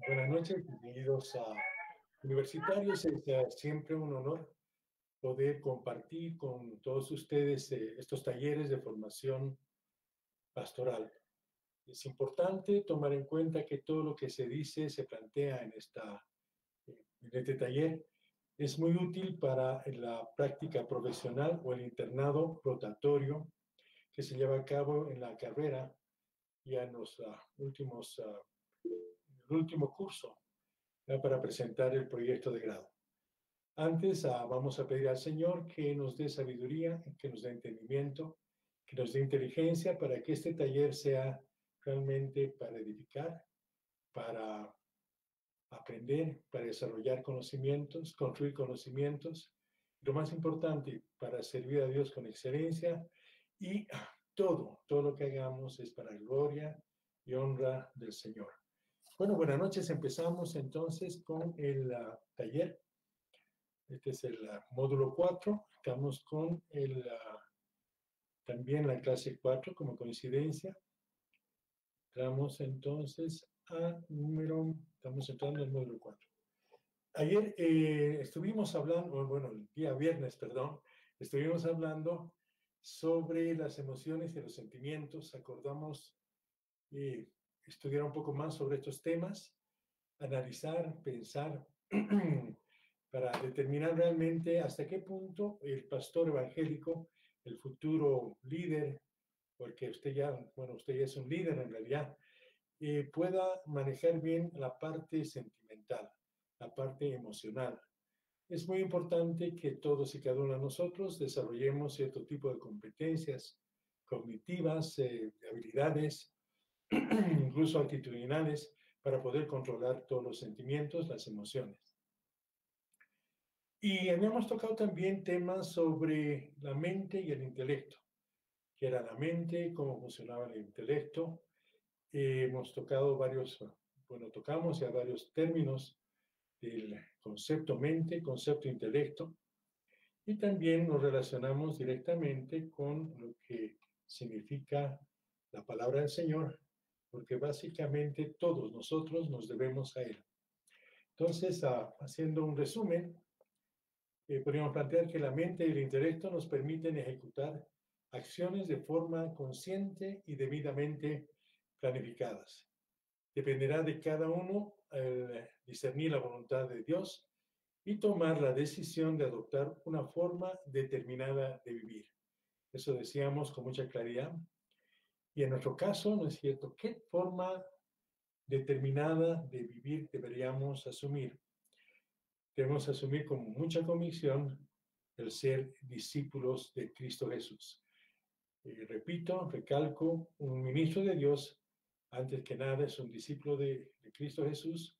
Buenas noches, bienvenidos a Universitarios. Es siempre un honor poder compartir con todos ustedes estos talleres de formación pastoral. Es importante tomar en cuenta que todo lo que se dice, se plantea en este taller, es muy útil para la práctica profesional o el internado rotatorio que se lleva a cabo en la carrera ya en los el último curso para presentar el proyecto de grado. Antes vamos a pedir al Señor que nos dé sabiduría, que nos dé entendimiento, que nos dé inteligencia para que este taller sea realmente para edificar, para aprender, para desarrollar conocimientos, construir conocimientos. Lo más importante, para servir a Dios con excelencia y todo lo que hagamos es para gloria y honra del Señor. Bueno, buenas noches. Empezamos entonces con el taller. Este es el módulo 4. Estamos con también la clase 4 como coincidencia. Entramos entonces estamos entrando al módulo 4. Ayer estuvimos hablando, bueno, el día viernes, perdón, estuvimos hablando sobre las emociones y los sentimientos. Acordamos estudiar un poco más sobre estos temas, analizar, pensar, para determinar realmente hasta qué punto el pastor evangélico, el futuro líder, porque usted ya es un líder en realidad, pueda manejar bien la parte sentimental, la parte emocional. Es muy importante que todos y cada uno de nosotros desarrollemos cierto tipo de competencias cognitivas, de habilidades, incluso actitudinales, para poder controlar todos los sentimientos, las emociones. Y habíamos tocado también temas sobre la mente y el intelecto, qué era la mente, cómo funcionaba el intelecto. Hemos tocado tocamos ya varios términos del concepto mente, concepto intelecto, y también nos relacionamos directamente con lo que significa la palabra del Señor, porque básicamente todos nosotros nos debemos a Él. Entonces, haciendo un resumen, podríamos plantear que la mente y el intelecto nos permiten ejecutar acciones de forma consciente y debidamente planificadas. Dependerá de cada uno discernir la voluntad de Dios y tomar la decisión de adoptar una forma determinada de vivir. Eso decíamos con mucha claridad. Y en nuestro caso, ¿no es cierto? ¿Qué forma determinada de vivir deberíamos asumir? Debemos asumir con mucha convicción el ser discípulos de Cristo Jesús. Repito, recalco, un ministro de Dios, antes que nada, es un discípulo de Cristo Jesús,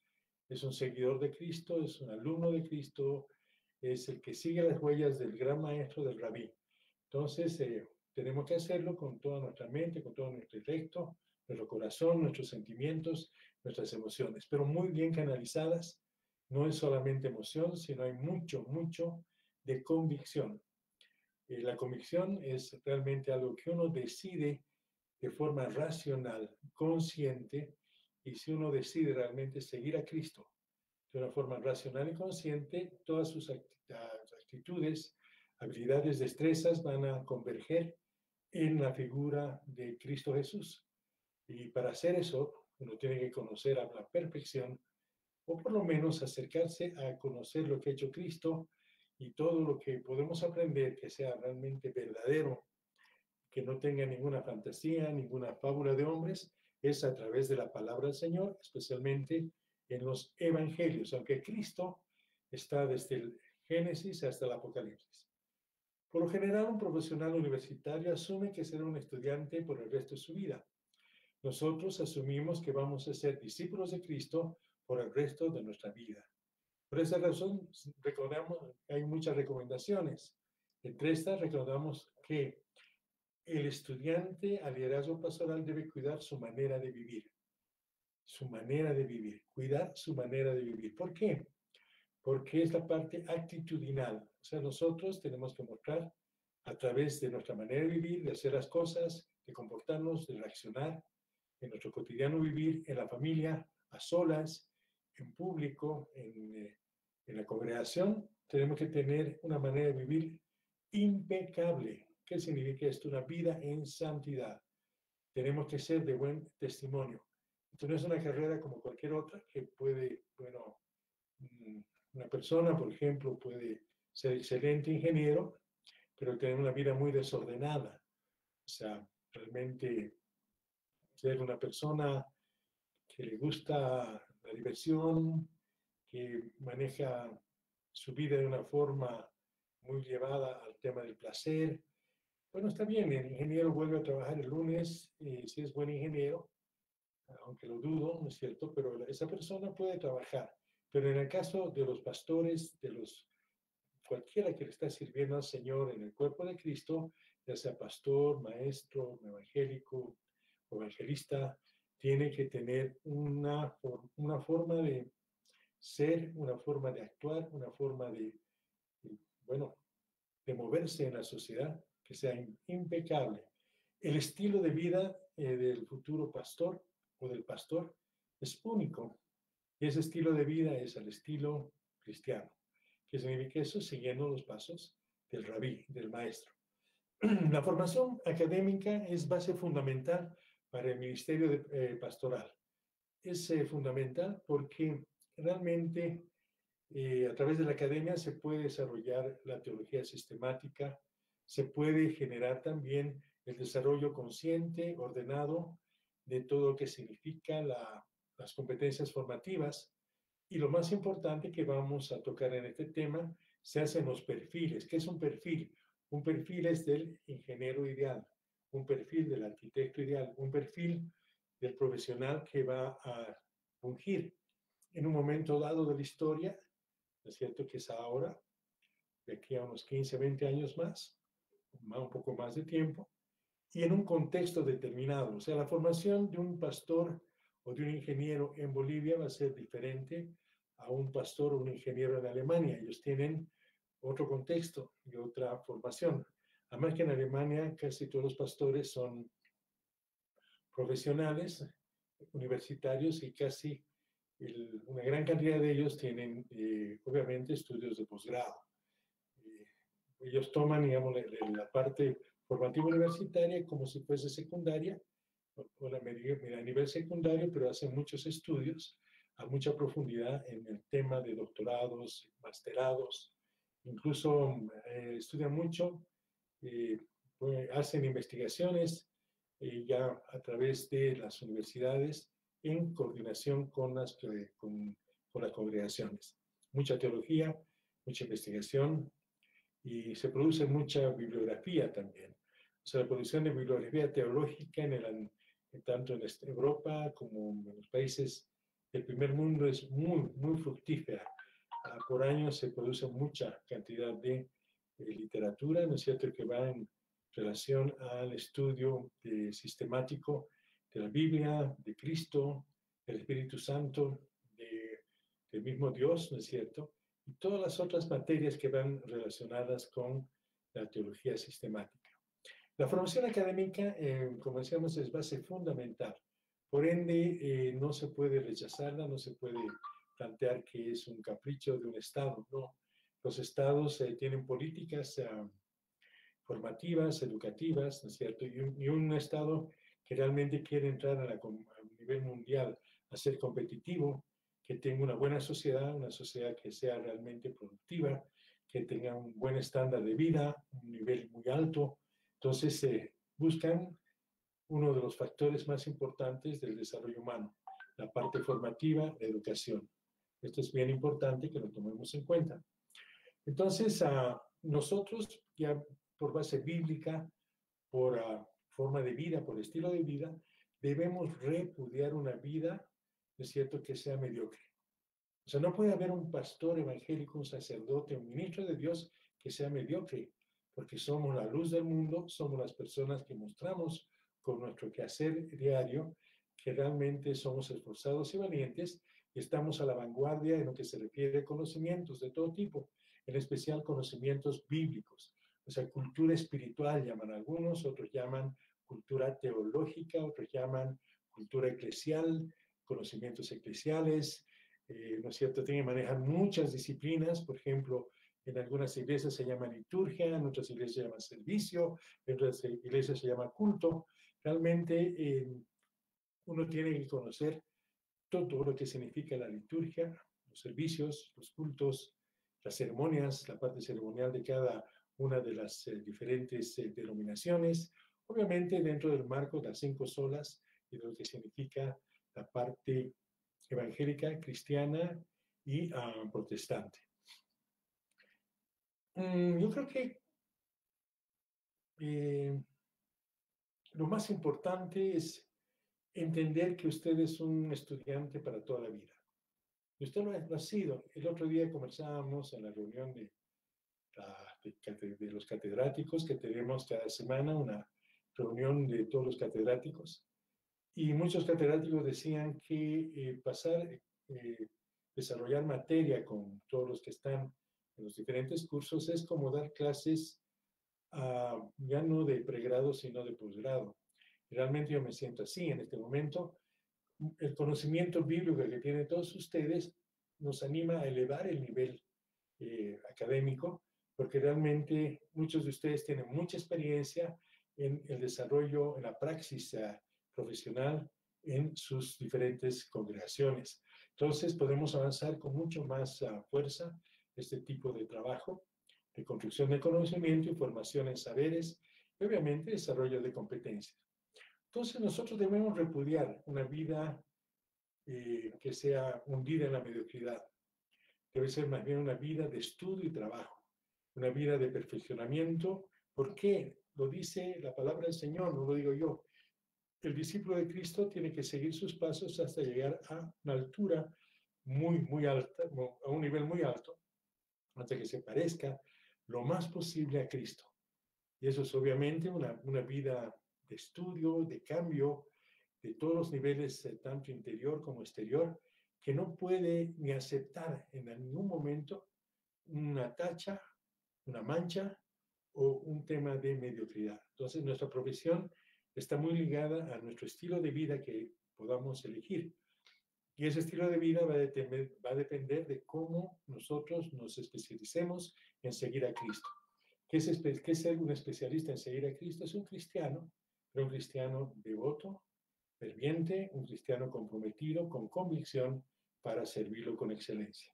es un seguidor de Cristo, es un alumno de Cristo, es el que sigue las huellas del gran maestro, del rabí. Entonces, tenemos que hacerlo con toda nuestra mente, con todo nuestro intelecto, nuestro corazón, nuestros sentimientos, nuestras emociones, pero muy bien canalizadas. No es solamente emoción, sino hay mucho de convicción. La convicción es realmente algo que uno decide de forma racional, consciente, y si uno decide realmente seguir a Cristo de una forma racional y consciente, todas sus actitudes, habilidades, destrezas van a converger en la figura de Cristo Jesús. Y para hacer eso, uno tiene que conocer a la perfección, o por lo menos acercarse a conocer lo que ha hecho Cristo y todo lo que podemos aprender que sea realmente verdadero, que no tenga ninguna fantasía, ninguna fábula de hombres, es a través de la palabra del Señor, especialmente en los evangelios, aunque Cristo está desde el Génesis hasta el Apocalipsis. Por lo general, un profesional universitario asume que será un estudiante por el resto de su vida. Nosotros asumimos que vamos a ser discípulos de Cristo por el resto de nuestra vida. Por esa razón, recordamos que hay muchas recomendaciones. Entre estas, recordamos que el estudiante al liderazgo pastoral debe cuidar su manera de vivir. Su manera de vivir. Cuidar su manera de vivir. ¿Por qué? Porque es la parte actitudinal. O sea, nosotros tenemos que mostrar a través de nuestra manera de vivir, de hacer las cosas, de comportarnos, de reaccionar en nuestro cotidiano vivir, en la familia, a solas en público, en la congregación, tenemos que tener una manera de vivir impecable. ¿Qué significa esto? Una vida en santidad. Tenemos que ser de buen testimonio. Esto no es una carrera como cualquier otra que puede, bueno, una persona, por ejemplo, puede ser excelente ingeniero, pero tener una vida muy desordenada. O sea, realmente ser una persona que le gusta la diversión, que maneja su vida de una forma muy llevada al tema del placer. Bueno, está bien, el ingeniero vuelve a trabajar el lunes, si es buen ingeniero, aunque lo dudo, ¿no es cierto? Pero esa persona puede trabajar. Pero en el caso de los pastores, de los cualquiera que le está sirviendo al Señor en el cuerpo de Cristo, ya sea pastor, maestro, evangélico o evangelista, tiene que tener una forma de ser, una forma de actuar, una forma bueno, de moverse en la sociedad que sea impecable. El estilo de vida del futuro pastor o del pastor es único y ese estilo de vida es el estilo cristiano. ¿Qué significa eso? Siguiendo los pasos del rabí, del maestro. La formación académica es base fundamental para el ministerio pastoral. Es fundamental porque realmente a través de la academia se puede desarrollar la teología sistemática, se puede generar también el desarrollo consciente, ordenado, de todo lo que significa las competencias formativas. Y lo más importante que vamos a tocar en este tema, se hacen los perfiles. ¿Qué es un perfil? Un perfil es del ingeniero ideal, un perfil del arquitecto ideal, un perfil del profesional que va a fungir en un momento dado de la historia, ¿no es cierto? Que es ahora, de aquí a unos 15, 20 años más, un poco más de tiempo, y en un contexto determinado. O sea, la formación de un pastor o de un ingeniero en Bolivia va a ser diferente a un pastor o un ingeniero en Alemania. Ellos tienen otro contexto y otra formación. Además que en Alemania casi todos los pastores son profesionales, universitarios y casi una gran cantidad de ellos tienen, obviamente, estudios de posgrado. Ellos toman, digamos, la parte formativa universitaria como si fuese secundaria, o a nivel secundario, pero hacen muchos estudios a mucha profundidad en el tema de doctorados, masterados, incluso estudian mucho, hacen investigaciones ya a través de las universidades en coordinación con las congregaciones. Mucha teología, mucha investigación y se produce mucha bibliografía también. O sea, la producción de bibliografía teológica tanto en Europa como en los países del primer mundo es muy, muy fructífera. Por año se produce mucha cantidad de literatura, ¿no es cierto?, que va en relación al estudio sistemático de la Biblia, de Cristo, del Espíritu Santo, del mismo Dios, ¿no es cierto?, y todas las otras materias que van relacionadas con la teología sistemática. La formación académica, como decíamos, es base fundamental. Por ende, no se puede rechazarla, no se puede plantear que es un capricho de un Estado, no. Los Estados tienen políticas formativas, educativas, ¿no es cierto? Y un Estado que realmente quiere entrar a nivel mundial, a ser competitivo, que tenga una buena sociedad, una sociedad que sea realmente productiva, que tenga un buen estándar de vida, un nivel muy alto. Entonces, buscan uno de los factores más importantes del desarrollo humano, la parte formativa, la educación. Esto es bien importante que lo tomemos en cuenta. Entonces, nosotros ya por base bíblica, por forma de vida, por estilo de vida, debemos repudiar una vida, es cierto, que sea mediocre. O sea, no puede haber un pastor evangélico, un sacerdote, un ministro de Dios que sea mediocre, porque somos la luz del mundo, somos las personas que mostramos con nuestro quehacer diario que realmente somos esforzados y valientes y estamos a la vanguardia en lo que se refiere a conocimientos de todo tipo, en especial conocimientos bíblicos. O sea, cultura espiritual llaman algunos, otros llaman cultura teológica, otros llaman cultura eclesial, conocimientos eclesiales, ¿no es cierto? Tiene que manejar muchas disciplinas, por ejemplo, en algunas iglesias se llama liturgia, en otras iglesias se llama servicio, en otras iglesias se llama culto. Realmente uno tiene que conocer todo lo que significa la liturgia, los servicios, los cultos, las ceremonias, la parte ceremonial de cada una de las diferentes denominaciones, obviamente dentro del marco de las 5 solas y de lo que significa la parte evangélica, cristiana y protestante. Yo creo que lo más importante es entender que usted es un estudiante para toda la vida. Y usted lo ha sido. El otro día conversábamos en la reunión de los catedráticos que tenemos cada semana, una reunión de todos los catedráticos. Y muchos catedráticos decían que desarrollar materia con todos los que están en los diferentes cursos es como dar clases ya no de pregrado, sino de posgrado. Realmente yo me siento así en este momento. El conocimiento bíblico que tienen todos ustedes nos anima a elevar el nivel académico, porque realmente muchos de ustedes tienen mucha experiencia en el desarrollo, en la praxis profesional en sus diferentes congregaciones. Entonces podemos avanzar con mucho más fuerza este tipo de trabajo de construcción de conocimiento, formación en saberes y obviamente desarrollo de competencias. Entonces nosotros debemos repudiar una vida que sea hundida en la mediocridad. Debe ser más bien una vida de estudio y trabajo, una vida de perfeccionamiento. ¿Por qué? Lo dice la palabra del Señor, no lo digo yo. El discípulo de Cristo tiene que seguir sus pasos hasta llegar a una altura muy, muy alta, a un nivel muy alto, hasta que se parezca lo más posible a Cristo. Y eso es obviamente una vida de estudio, de cambio, de todos los niveles, tanto interior como exterior, que no puede ni aceptar en ningún momento una tacha, una mancha o un tema de mediocridad. Entonces, nuestra profesión está muy ligada a nuestro estilo de vida que podamos elegir. Y ese estilo de vida va a depender de cómo nosotros nos especialicemos en seguir a Cristo. ¿Qué es ser un especialista en seguir a Cristo? Es un cristiano, pero un cristiano devoto, ferviente, un cristiano comprometido, con convicción para servirlo con excelencia.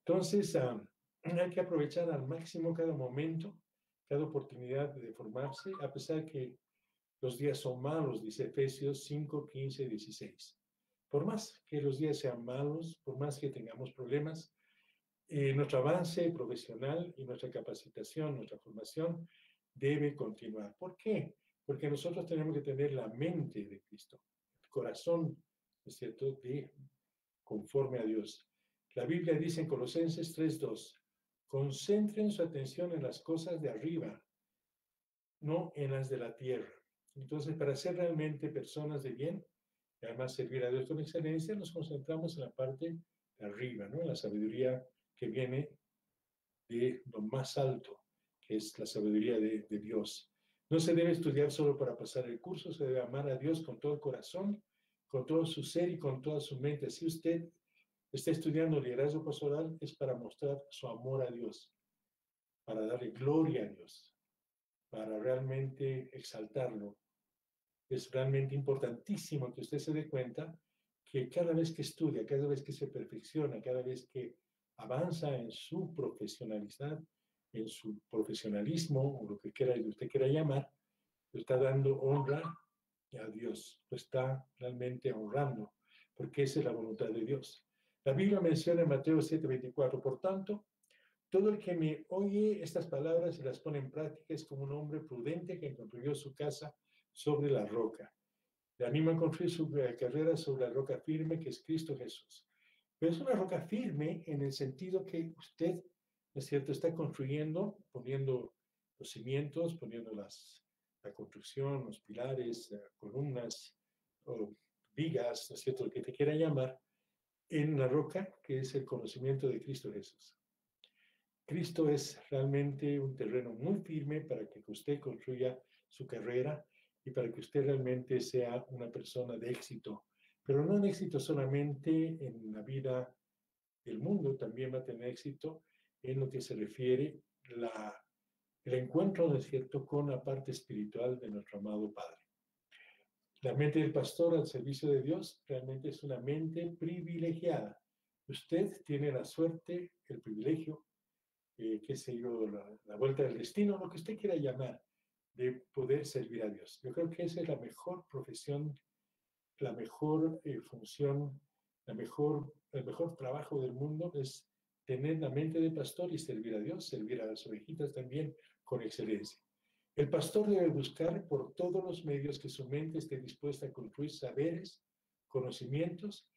Entonces, hay que aprovechar al máximo cada momento, cada oportunidad de formarse, a pesar que los días son malos, dice Efesios 5, 15, 16. Por más que los días sean malos, por más que tengamos problemas, nuestro avance profesional y nuestra capacitación, nuestra formación debe continuar. ¿Por qué? Porque nosotros tenemos que tener la mente de Cristo, el corazón, ¿es cierto?, de conforme a Dios. La Biblia dice en Colosenses 3:2, concentren su atención en las cosas de arriba, no en las de la tierra. Entonces, para ser realmente personas de bien, y además servir a Dios con excelencia, nos concentramos en la parte de arriba, ¿no? En la sabiduría que viene de lo más alto, que es la sabiduría de Dios. No se debe estudiar solo para pasar el curso, se debe amar a Dios con todo el corazón, con todo su ser y con toda su mente. Si usted está estudiando liderazgo pastoral, es para mostrar su amor a Dios, para darle gloria a Dios, para realmente exaltarlo. Es realmente importantísimo que usted se dé cuenta que cada vez que estudia, cada vez que se perfecciona, cada vez que avanza en su profesionalidad, en su profesionalismo, o lo que usted quiera llamar, lo está dando honra a Dios, lo está realmente honrando, porque esa es la voluntad de Dios. La Biblia menciona en Mateo 7:24, por tanto, todo el que me oye estas palabras y las pone en práctica es como un hombre prudente que construyó su casa sobre la roca. Le animo a construir su carrera sobre la roca firme que es Cristo Jesús. Pero es una roca firme en el sentido que usted, es cierto, está construyendo, poniendo los cimientos, poniendo la construcción, los pilares, columnas, o vigas, ¿no es cierto?, lo que te quiera llamar, en la roca que es el conocimiento de Cristo Jesús. Cristo es realmente un terreno muy firme para que usted construya su carrera y para que usted realmente sea una persona de éxito, pero no un éxito solamente en la vida el mundo también va a tener éxito en lo que se refiere el encuentro, ¿no es cierto?, con la parte espiritual de nuestro amado Padre. La mente del pastor al servicio de Dios realmente es una mente privilegiada. Usted tiene la suerte, el privilegio, qué sé yo, la vuelta del destino, lo que usted quiera llamar, de poder servir a Dios. Yo creo que esa es la mejor profesión, la mejor función, el mejor trabajo del mundo es tener la mente de pastor y servir a Dios, servir a las ovejitas también con excelencia. El pastor debe buscar por todos los medios que su mente esté dispuesta a construir saberes, conocimientos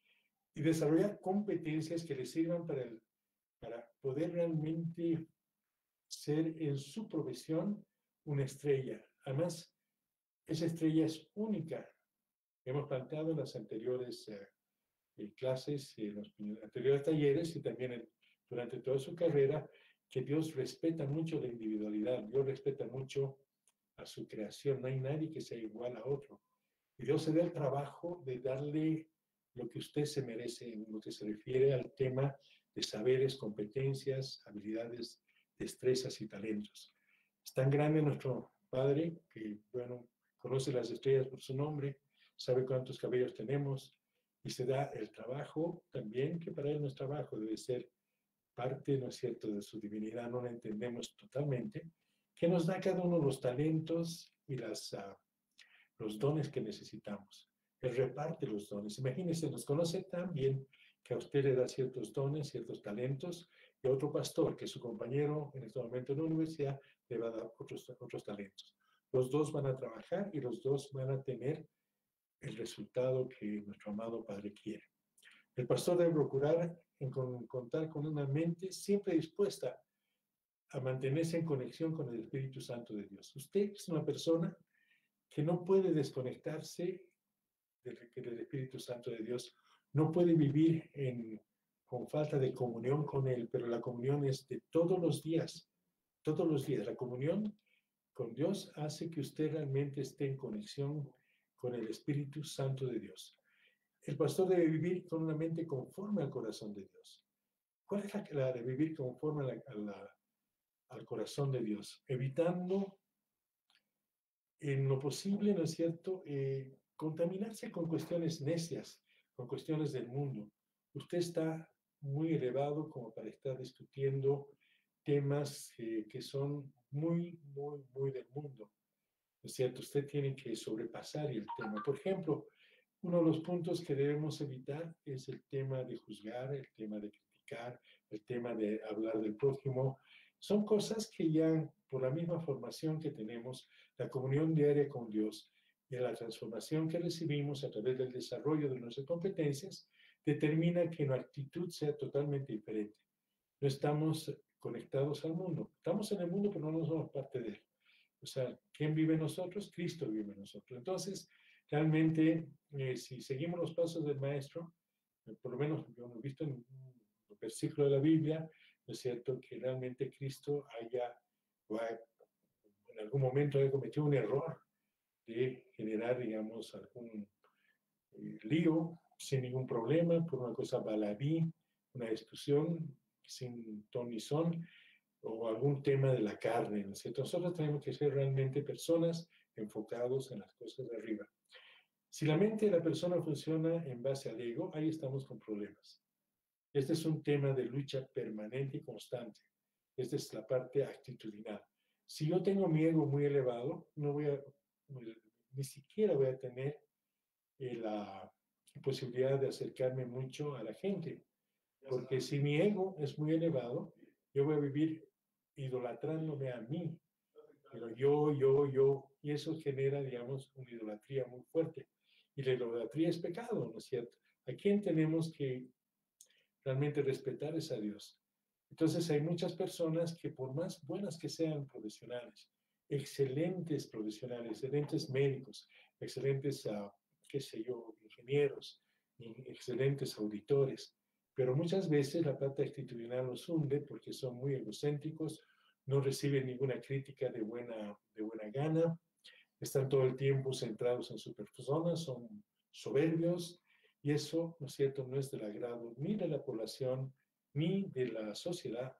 y desarrollar competencias que le sirvan para poder realmente ser en su profesión una estrella. Además, esa estrella es única. Hemos planteado en las anteriores clases, en los anteriores talleres y también durante toda su carrera, que Dios respeta mucho la individualidad, Dios respeta mucho a su creación, no hay nadie que sea igual a otro. Y Dios se da el trabajo de darle lo que usted se merece en lo que se refiere al tema de saberes, competencias, habilidades, destrezas y talentos. Es tan grande nuestro Padre que, bueno, conoce las estrellas por su nombre, sabe cuántos cabellos tenemos y se da el trabajo también, que para él no es trabajo, debe ser parte, ¿no es cierto?, de su divinidad, no la entendemos totalmente, que nos da cada uno los talentos y los dones que necesitamos. Él reparte los dones. Imagínense, nos conoce tan bien que a usted le da ciertos dones, ciertos talentos, y a otro pastor, que es su compañero en este momento en la universidad, le va a dar otros talentos. Los dos van a trabajar y los dos van a tener el resultado que nuestro amado Padre quiere. El pastor debe procurar contar con una mente siempre dispuesta a mantenerse en conexión con el Espíritu Santo de Dios. Usted es una persona que no puede desconectarse del Espíritu Santo de Dios, no puede vivir con falta de comunión con Él, pero la comunión es de todos los días, todos los días. La comunión con Dios hace que usted realmente esté en conexión con el Espíritu Santo de Dios. El pastor debe vivir con una mente conforme al corazón de Dios. ¿Cuál es la de vivir conforme al corazón de Dios? Evitando en lo posible, ¿no es cierto?, contaminarse con cuestiones necias, con cuestiones del mundo. Usted está muy elevado como para estar discutiendo temas que son muy, muy, muy del mundo. ¿No es cierto? Usted tiene que sobrepasar el tema. Por ejemplo, uno de los puntos que debemos evitar es el tema de juzgar, el tema de criticar, el tema de hablar del prójimo. Son cosas que ya, por la misma formación que tenemos, la comunión diaria con Dios y la transformación que recibimos a través del desarrollo de nuestras competencias, determina que nuestra actitud sea totalmente diferente. No estamos conectados al mundo. Estamos en el mundo, pero no somos parte de él. O sea, ¿quién vive en nosotros? Cristo vive en nosotros. Entonces, realmente, si seguimos los pasos del Maestro, por lo menos yo lo he visto en un versículo de la Biblia, ¿no es cierto?, que realmente Cristo en algún momento haya cometido un error de generar, digamos, algún lío sin ningún problema, por una cosa baladí, una discusión sin ton ni son, o algún tema de la carne, ¿no es cierto? Nosotros tenemos que ser realmente personas enfocados en las cosas de arriba. Si la mente de la persona funciona en base al ego, ahí estamos con problemas. Este es un tema de lucha permanente y constante. Esta es la parte actitudinal. Si yo tengo mi ego muy elevado, ni siquiera voy a tener la posibilidad de acercarme mucho a la gente. Porque si mi ego es muy elevado, yo voy a vivir idolatrándome a mí. Pero yo, y eso genera, digamos, una idolatría muy fuerte. Y la idolatría es pecado, ¿no es cierto? ¿A quién tenemos que realmente respetar? Es a Dios. Entonces hay muchas personas que por más buenas que sean profesionales, excelentes médicos, excelentes, qué sé yo, ingenieros, excelentes auditores, pero muchas veces la parte actitudinal los hunde porque son muy egocéntricos, no reciben ninguna crítica de buena gana, están todo el tiempo centrados en su persona, son soberbios, y eso, ¿no es cierto?, no es del agrado ni de la población ni de la sociedad,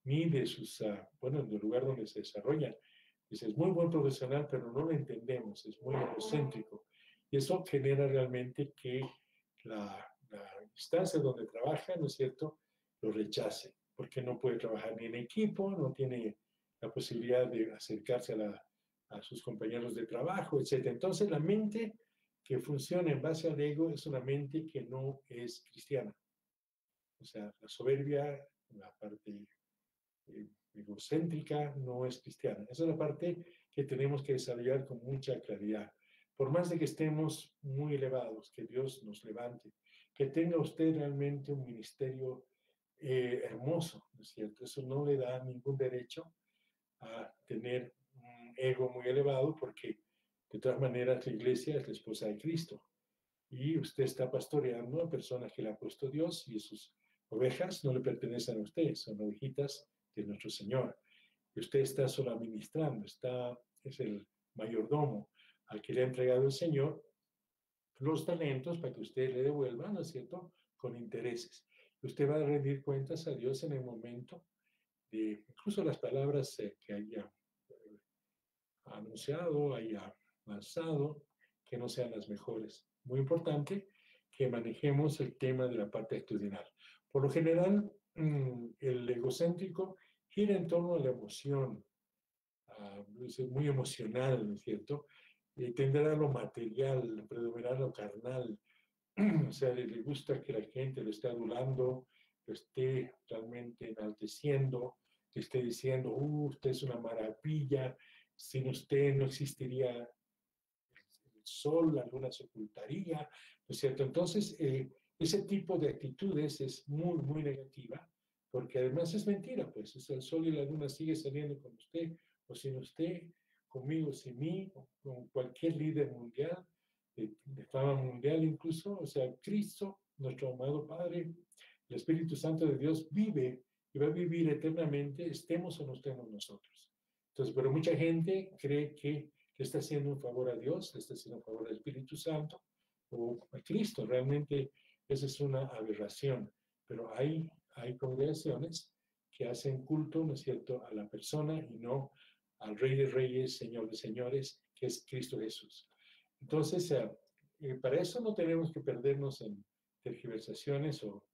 ni de sus, bueno, del lugar donde se desarrollan. Dice, es muy buen profesional, pero no lo entendemos, es muy egocéntrico. Y eso genera realmente que la instancia donde trabaja, ¿no es cierto?, lo rechace, porque no puede trabajar ni en equipo, no tiene la posibilidad de acercarse a sus compañeros de trabajo, etc. Entonces, la mente que funciona en base al ego es una mente que no es cristiana. O sea, la soberbia, la parte egocéntrica, no es cristiana. Esa es la parte que tenemos que desarrollar con mucha claridad. Por más de que estemos muy elevados, que Dios nos levante, que tenga usted realmente un ministerio hermoso, ¿no es cierto? Eso no le da ningún derecho a tener un ego muy elevado porque de todas maneras la iglesia es la esposa de Cristo y usted está pastoreando a personas que le ha puesto Dios y sus ovejas no le pertenecen a usted, son ovejitas de nuestro Señor. Y usted está solo administrando, es el mayordomo al que le ha entregado el Señor los talentos para que usted le devuelva, ¿no es cierto?, con intereses. Usted va a rendir cuentas a Dios en el momento de incluso las palabras que haya anunciado, haya lanzado, que no sean las mejores. Muy importante que manejemos el tema de la parte actitudinal. Por lo general, el egocéntrico gira en torno a la emoción, es muy emocional, ¿no es cierto? Tendrá lo material, predominar lo carnal, o sea, le gusta que la gente lo esté adulando, lo esté realmente enalteciendo, le esté diciendo, usted es una maravilla, sin usted no existiría el sol, la luna se ocultaría, ¿no es cierto? Entonces, ese tipo de actitudes es muy, muy negativa, porque además es mentira, pues, es el sol y la luna sigue saliendo con usted, o sin usted, conmigo, sin mí, o con cualquier líder mundial, de fama mundial incluso, o sea, Cristo, nuestro amado Padre, el Espíritu Santo de Dios vive y va a vivir eternamente, estemos o no estemos nosotros. Entonces, pero mucha gente cree que le está haciendo un favor a Dios, le está haciendo un favor al Espíritu Santo o a Cristo. Realmente esa es una aberración, pero hay congregaciones que hacen culto, ¿no es cierto?, a la persona y no al Rey de Reyes, Señor de Señores, que es Cristo Jesús. Entonces, para eso no tenemos que perdernos en tergiversaciones o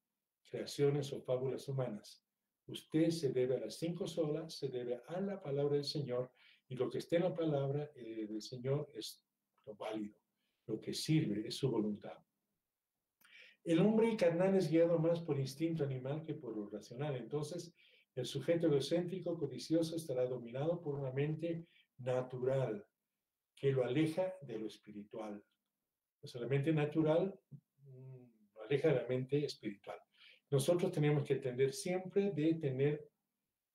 creaciones o fábulas humanas. Usted se debe a las 5 solas, se debe a la palabra del Señor, y lo que esté en la palabra del Señor es lo válido, lo que sirve, es su voluntad. El hombre carnal es guiado más por instinto animal que por lo racional. Entonces, el sujeto egocéntrico, codicioso, estará dominado por una mente natural que lo aleja de lo espiritual. O sea, la mente natural lo aleja de la mente espiritual. Nosotros tenemos que tender siempre de tener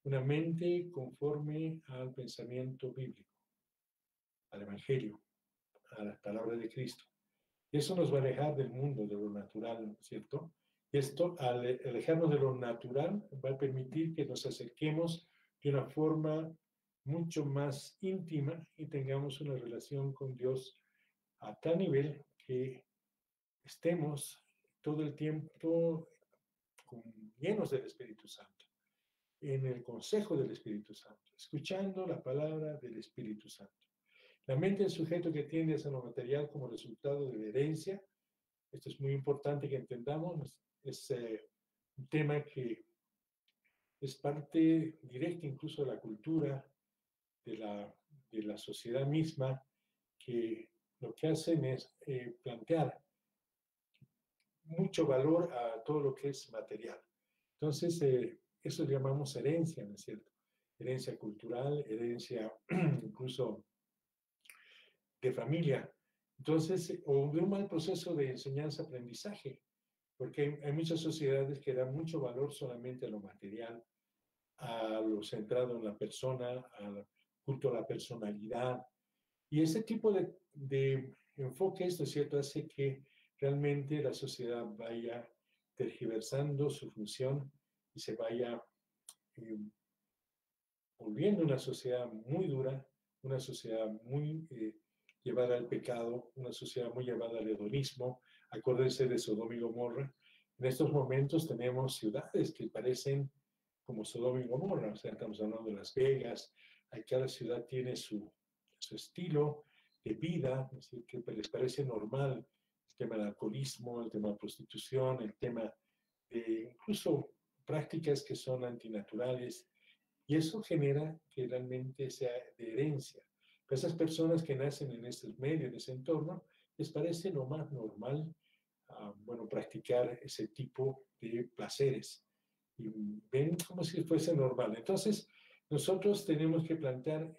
una mente conforme al pensamiento bíblico, al Evangelio, a las palabras de Cristo. Eso nos va a alejar del mundo, de lo natural, ¿cierto? Y esto, al alejarnos de lo natural, va a permitir que nos acerquemos de una forma mucho más íntima y tengamos una relación con Dios a tal nivel que estemos todo el tiempo llenos del Espíritu Santo, en el consejo del Espíritu Santo, escuchando la palabra del Espíritu Santo. La mente del sujeto que tiende a lo material como resultado de la herencia, esto es muy importante que entendamos, es un tema que es parte directa incluso de la cultura, de la sociedad misma, que lo que hacen es plantear mucho valor a todo lo que es material. Entonces, eso llamamos herencia, ¿no es cierto? Herencia cultural, herencia incluso de familia. Entonces, o de un mal proceso de enseñanza-aprendizaje, porque hay muchas sociedades que dan mucho valor solamente a lo material, a lo centrado en la persona, al culto a la personalidad. Y ese tipo de enfoques, ¿no es cierto?, hace que realmente la sociedad vaya tergiversando su función y se vaya volviendo una sociedad muy dura, una sociedad muy llevada al pecado, una sociedad muy llevada al hedonismo. Acuérdense de Sodoma y Gomorra. En estos momentos tenemos ciudades que parecen como Sodoma y Gomorra, o sea, estamos hablando de Las Vegas, cada ciudad tiene su estilo de vida, es decir, que les parece normal el tema del alcoholismo, el tema de la prostitución, el tema de incluso prácticas que son antinaturales, y eso genera que realmente sea de herencia. Pero esas personas que nacen en ese medio, en ese entorno, les parece lo más normal, bueno, practicar ese tipo de placeres. Y ven como si fuese normal. Entonces, nosotros tenemos que plantear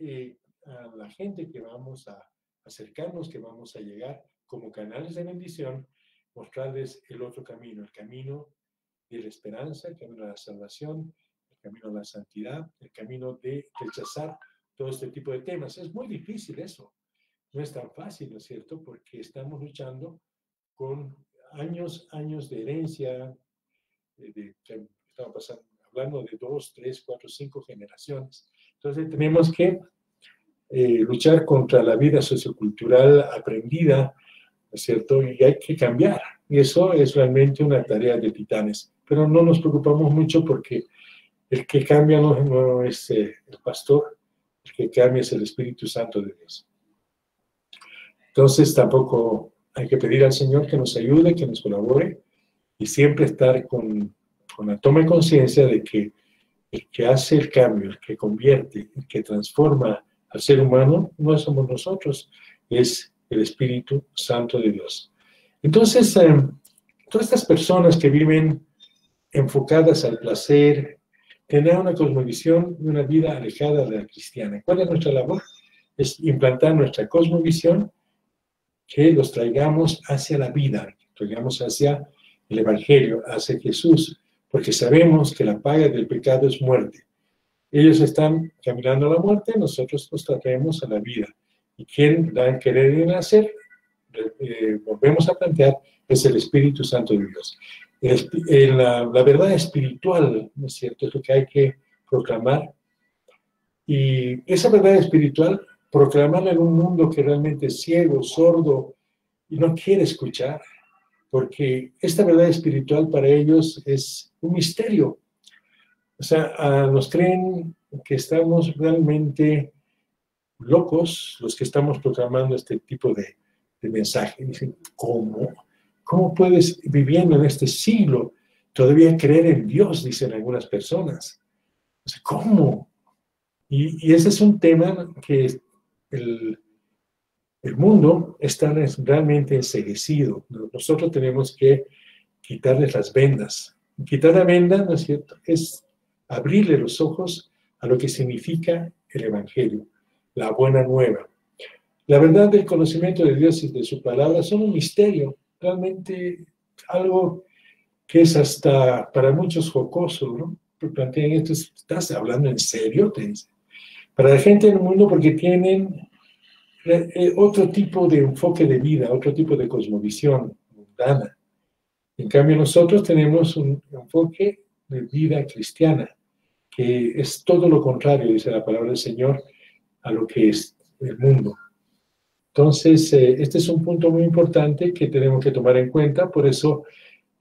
a la gente que vamos a acercarnos, que vamos a llegar como canales de bendición, mostrarles el otro camino, el camino de la esperanza, el camino de la salvación, el camino de la santidad, el camino de rechazar todo este tipo de temas. Es muy difícil eso, no es tan fácil, ¿no es cierto? Porque estamos luchando con años de herencia, estamos hablando de 2, 3, 4, 5 generaciones. Entonces tenemos que luchar contra la vida sociocultural aprendida, ¿no es cierto? Y hay que cambiar. Y eso es realmente una tarea de titanes. Pero no nos preocupamos mucho porque el que cambia no es el pastor, el que cambia es el Espíritu Santo de Dios. Entonces tampoco hay que pedir al Señor que nos ayude, que nos colabore y siempre estar con la toma de conciencia de que el que hace el cambio, el que convierte, el que transforma al ser humano, no somos nosotros, es el Espíritu Santo de Dios. Entonces, todas estas personas que viven enfocadas al placer, tener una cosmovisión y una vida alejada de la cristiana. ¿Cuál es nuestra labor? Es implantar nuestra cosmovisión, que los traigamos hacia la vida, que traigamos hacia el Evangelio, hacia Jesús, porque sabemos que la paga del pecado es muerte. Ellos están caminando a la muerte, nosotros los traemos a la vida. Y quien da el querer y nacer, volvemos a plantear, es el Espíritu Santo de Dios. La verdad espiritual, ¿no es cierto?, es lo que hay que proclamar. Y esa verdad espiritual, proclamarla en un mundo que realmente es ciego, sordo y no quiere escuchar, porque esta verdad espiritual para ellos es un misterio. O sea, nos creen que estamos realmente locos los que estamos proclamando este tipo de mensaje. Dicen, ¿cómo? ¿Cómo puedes, viviendo en este siglo, todavía creer en Dios? Dicen algunas personas. O sea, ¿cómo? Y ese es un tema que el mundo está realmente enceguecido. Nosotros tenemos que quitarles las vendas. Quitar la venda, ¿no es cierto?, es abrirle los ojos a lo que significa el Evangelio, la buena nueva. La verdad del conocimiento de Dios y de su palabra son un misterio, realmente algo que es hasta para muchos jocoso, ¿no? Plantean esto, ¿estás hablando en serio? Te dicen. Para la gente del mundo, porque tienen otro tipo de enfoque de vida, otro tipo de cosmovisión mundana. En cambio, nosotros tenemos un enfoque de vida cristiana, que es todo lo contrario, dice la palabra del Señor, a lo que es el mundo. Entonces, este es un punto muy importante que tenemos que tomar en cuenta. Por eso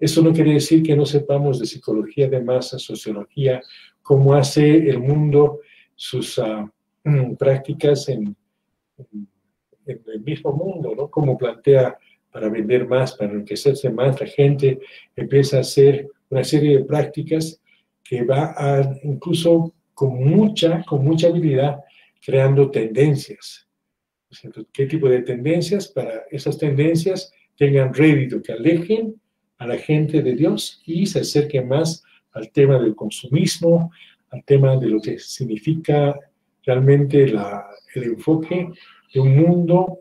no quiere decir que no sepamos de psicología de masa, sociología, cómo hace el mundo sus prácticas en el mismo mundo, ¿no? Cómo plantea para vender más, para enriquecerse más, la gente empieza a hacer una serie de prácticas que va a, incluso con mucha habilidad, creando tendencias. ¿Qué tipo de tendencias? Para esas tendencias tengan rédito, que alejen a la gente de Dios y se acerquen más al tema del consumismo, al tema de lo que significa realmente el enfoque de un mundo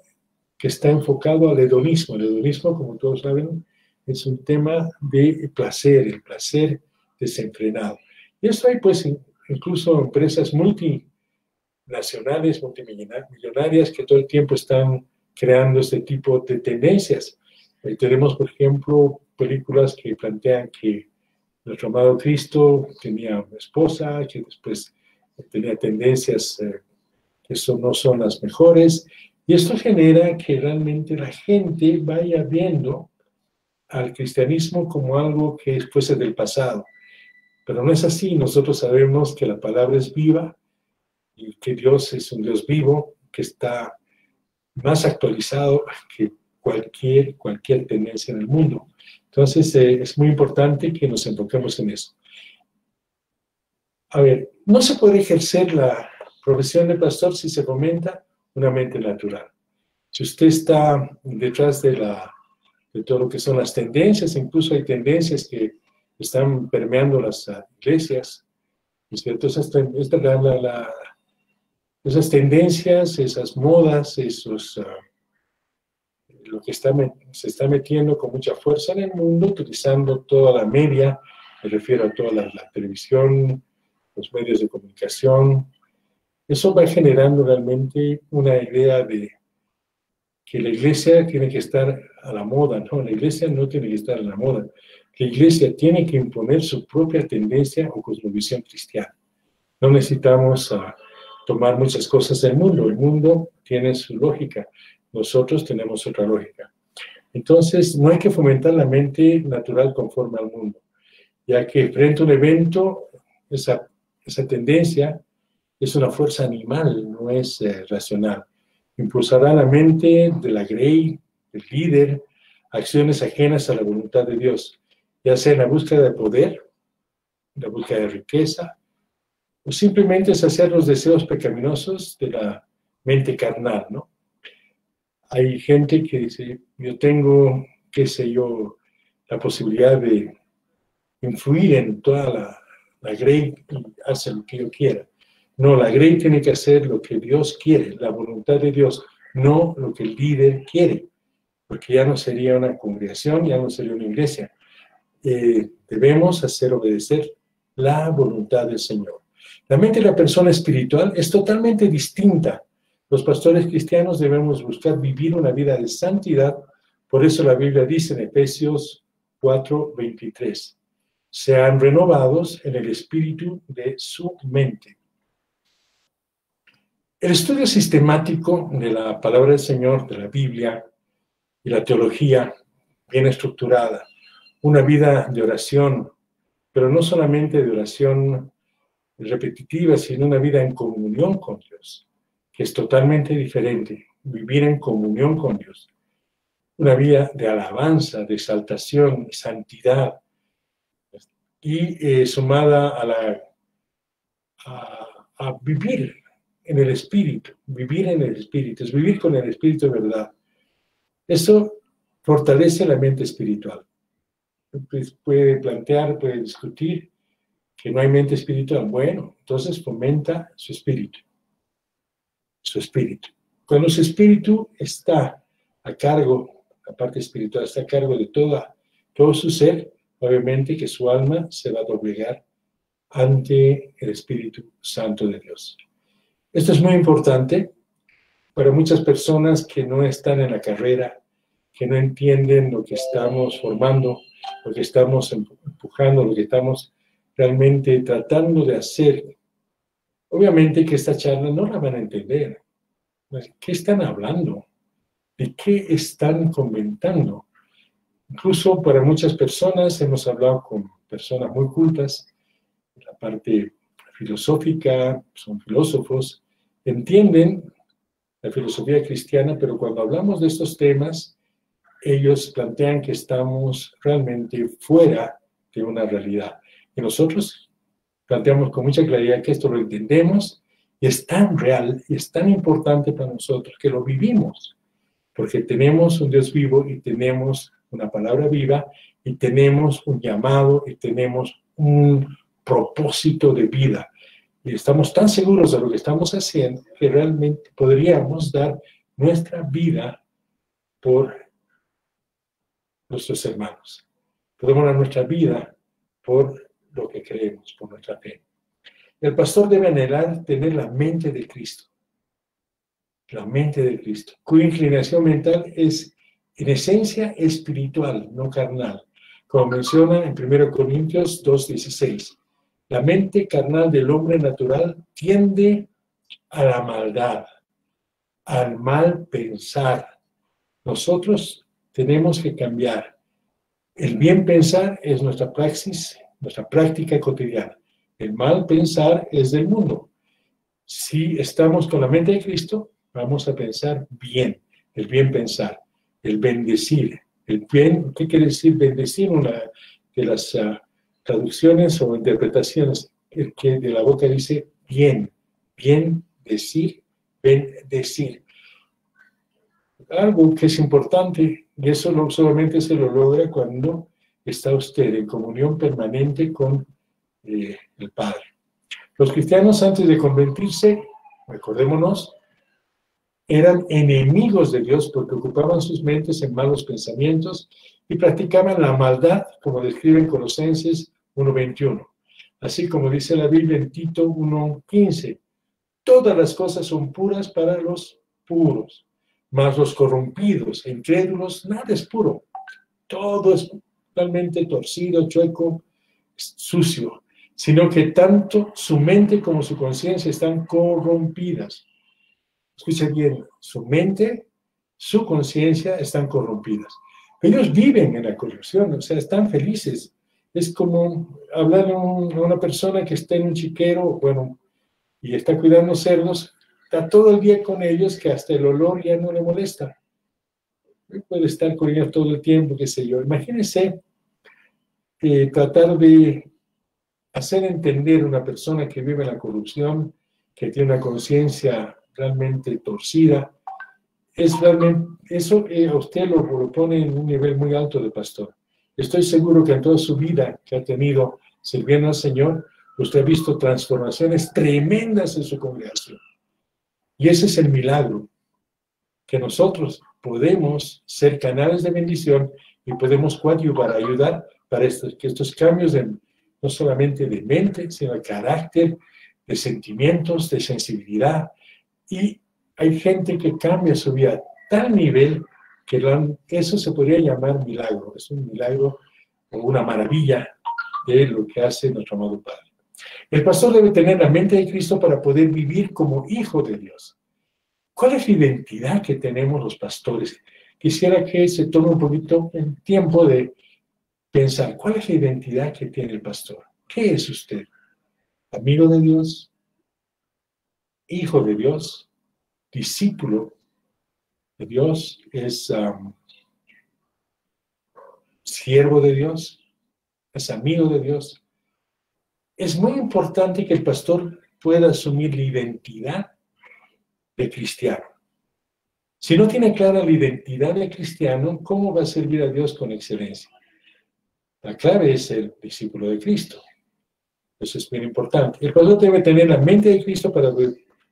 que está enfocado al hedonismo. El hedonismo, como todos saben, es un tema de placer, el placer desenfrenado. Y esto hay, pues, incluso empresas multinacionales, multimillonarias, que todo el tiempo están creando este tipo de tendencias. Tenemos, por ejemplo, películas que plantean que nuestro amado Cristo tenía una esposa, que después tenía tendencias que no son las mejores, y esto genera que realmente la gente vaya viendo al cristianismo como algo que fuese del pasado. Pero no es así. Nosotros sabemos que la palabra es viva y que Dios es un Dios vivo, que está más actualizado que cualquier tendencia en el mundo. Entonces, es muy importante que nos enfoquemos en eso. A ver, no se puede ejercer la profesión de pastor si se fomenta una mente natural. Si usted está detrás de todo lo que son las tendencias, incluso hay tendencias que están permeando las iglesias, ¿no es cierto? Esas tendencias, esas modas, lo que se está metiendo con mucha fuerza en el mundo, utilizando toda la media, me refiero a toda la televisión, los medios de comunicación. Eso va generando realmente una idea de que la iglesia tiene que estar a la moda. No, la iglesia no tiene que estar a la moda. La iglesia tiene que imponer su propia tendencia o cosmovisión cristiana. No necesitamos tomar muchas cosas del mundo. El mundo tiene su lógica. Nosotros tenemos otra lógica. Entonces, no hay que fomentar la mente natural conforme al mundo, ya que frente a un evento, esa tendencia es una fuerza animal, no es racional. Impulsará la mente de la grey, del líder, acciones ajenas a la voluntad de Dios, ya sea en la búsqueda de poder, la búsqueda de riqueza, o simplemente saciar los deseos pecaminosos de la mente carnal, ¿no? Hay gente que dice, yo tengo, qué sé yo, la posibilidad de influir en toda la grey y hace lo que yo quiera. No, la grey tiene que hacer lo que Dios quiere, la voluntad de Dios, no lo que el líder quiere, porque ya no sería una congregación, ya no sería una iglesia. Debemos hacer obedecer la voluntad del Señor. La mente de la persona espiritual es totalmente distinta. Los pastores cristianos debemos buscar vivir una vida de santidad. Por eso la Biblia dice en Efesios 4:23, sean renovados en el espíritu de su mente. El estudio sistemático de la palabra del Señor, de la Biblia y la teología bien estructurada, una vida de oración, pero no solamente de oración repetitiva, sino una vida en comunión con Dios, que es totalmente diferente, vivir en comunión con Dios. Una vida de alabanza, de exaltación, de santidad, y sumada a vivir en el Espíritu, es vivir con el Espíritu de verdad. Eso fortalece la mente espiritual. Pues puede plantear, puede discutir que no hay mente espiritual. Bueno, entonces fomenta su espíritu. Su espíritu. Cuando su espíritu está a cargo, la parte espiritual está a cargo de todo su ser, obviamente que su alma se va a doblegar ante el Espíritu Santo de Dios. Esto es muy importante para muchas personas que no están en la carrera, que no entienden lo que estamos formando, lo que estamos empujando, lo que estamos realmente tratando de hacer. Obviamente que esta charla no la van a entender. ¿Qué están hablando? ¿De qué están comentando? Incluso para muchas personas, hemos hablado con personas muy cultas, la parte filosófica, son filósofos, entienden la filosofía cristiana, pero cuando hablamos de estos temas, ellos plantean que estamos realmente fuera de una realidad. Y nosotros planteamos con mucha claridad que esto lo entendemos y es tan real y es tan importante para nosotros que lo vivimos, porque tenemos un Dios vivo y tenemos una palabra viva y tenemos un llamado y tenemos un propósito de vida. Y estamos tan seguros de lo que estamos haciendo que realmente podríamos dar nuestra vida por nuestros hermanos. Podemos dar nuestra vida por lo que creemos, por nuestra fe. El pastor debe anhelar tener la mente de Cristo. La mente de Cristo, cuya inclinación mental es, en esencia, espiritual, no carnal. Como menciona en 1 Corintios 2:16. La mente carnal del hombre natural tiende a la maldad, al mal pensar. Nosotros tenemos que cambiar. El bien pensar es nuestra praxis, nuestra práctica cotidiana. El mal pensar es del mundo. Si estamos con la mente de Cristo, vamos a pensar bien, el bien pensar, el bendecir. El bien, ¿qué quiere decir bendecir? Una de las traducciones o interpretaciones que de la boca dice bien, bien decir, bendecir. Algo que es importante, y eso no solamente se lo logra cuando está usted en comunión permanente con el Padre. Los cristianos antes de convertirse, recordémonos, eran enemigos de Dios porque ocupaban sus mentes en malos pensamientos y practicaban la maldad, como describe en Colosenses 1:21. Así como dice la Biblia en Tito 1:15, todas las cosas son puras para los puros, mas los corrompidos e incrédulos, nada es puro. Todo es totalmente torcido, chueco, sucio, sino que tanto su mente como su conciencia están corrompidas. Escuche bien, su mente, su conciencia están corrompidas. Ellos viven en la corrupción, o sea, están felices. Es como hablar a una persona que está en un chiquero, bueno, y está cuidando cerdos, está todo el día con ellos que hasta el olor ya no le molesta. Puede estar con ellos todo el tiempo, qué sé yo. Imagínense tratar de hacer entender a una persona que vive en la corrupción, que tiene una conciencia realmente torcida, es realmente, eso a usted lo pone en un nivel muy alto de pastor. Estoy seguro que en toda su vida que ha tenido sirviendo al Señor, usted ha visto transformaciones tremendas en su congregación. Y ese es el milagro, que nosotros podemos ser canales de bendición y podemos coadyuvar, ayudar para que estos cambios no solamente de mente, sino de carácter, de sentimientos, de sensibilidad. Y hay gente que cambia su vida a tal nivel que eso se podría llamar milagro. Es un milagro o una maravilla de lo que hace nuestro amado Padre. El pastor debe tener la mente de Cristo para poder vivir como hijo de Dios. ¿Cuál es la identidad que tenemos los pastores? Quisiera que se tome un poquito el tiempo de pensar, ¿cuál es la identidad que tiene el pastor? ¿Qué es usted? ¿Amigo de Dios? ¿Hijo de Dios? ¿Discípulo de Dios? ¿Es siervo de Dios? ¿Es amigo de Dios? Es muy importante que el pastor pueda asumir la identidad de cristiano. Si no tiene clara la identidad de cristiano, ¿cómo va a servir a Dios con excelencia? La clave es el discípulo de Cristo. Eso es bien importante. El pastor debe tener la mente de Cristo para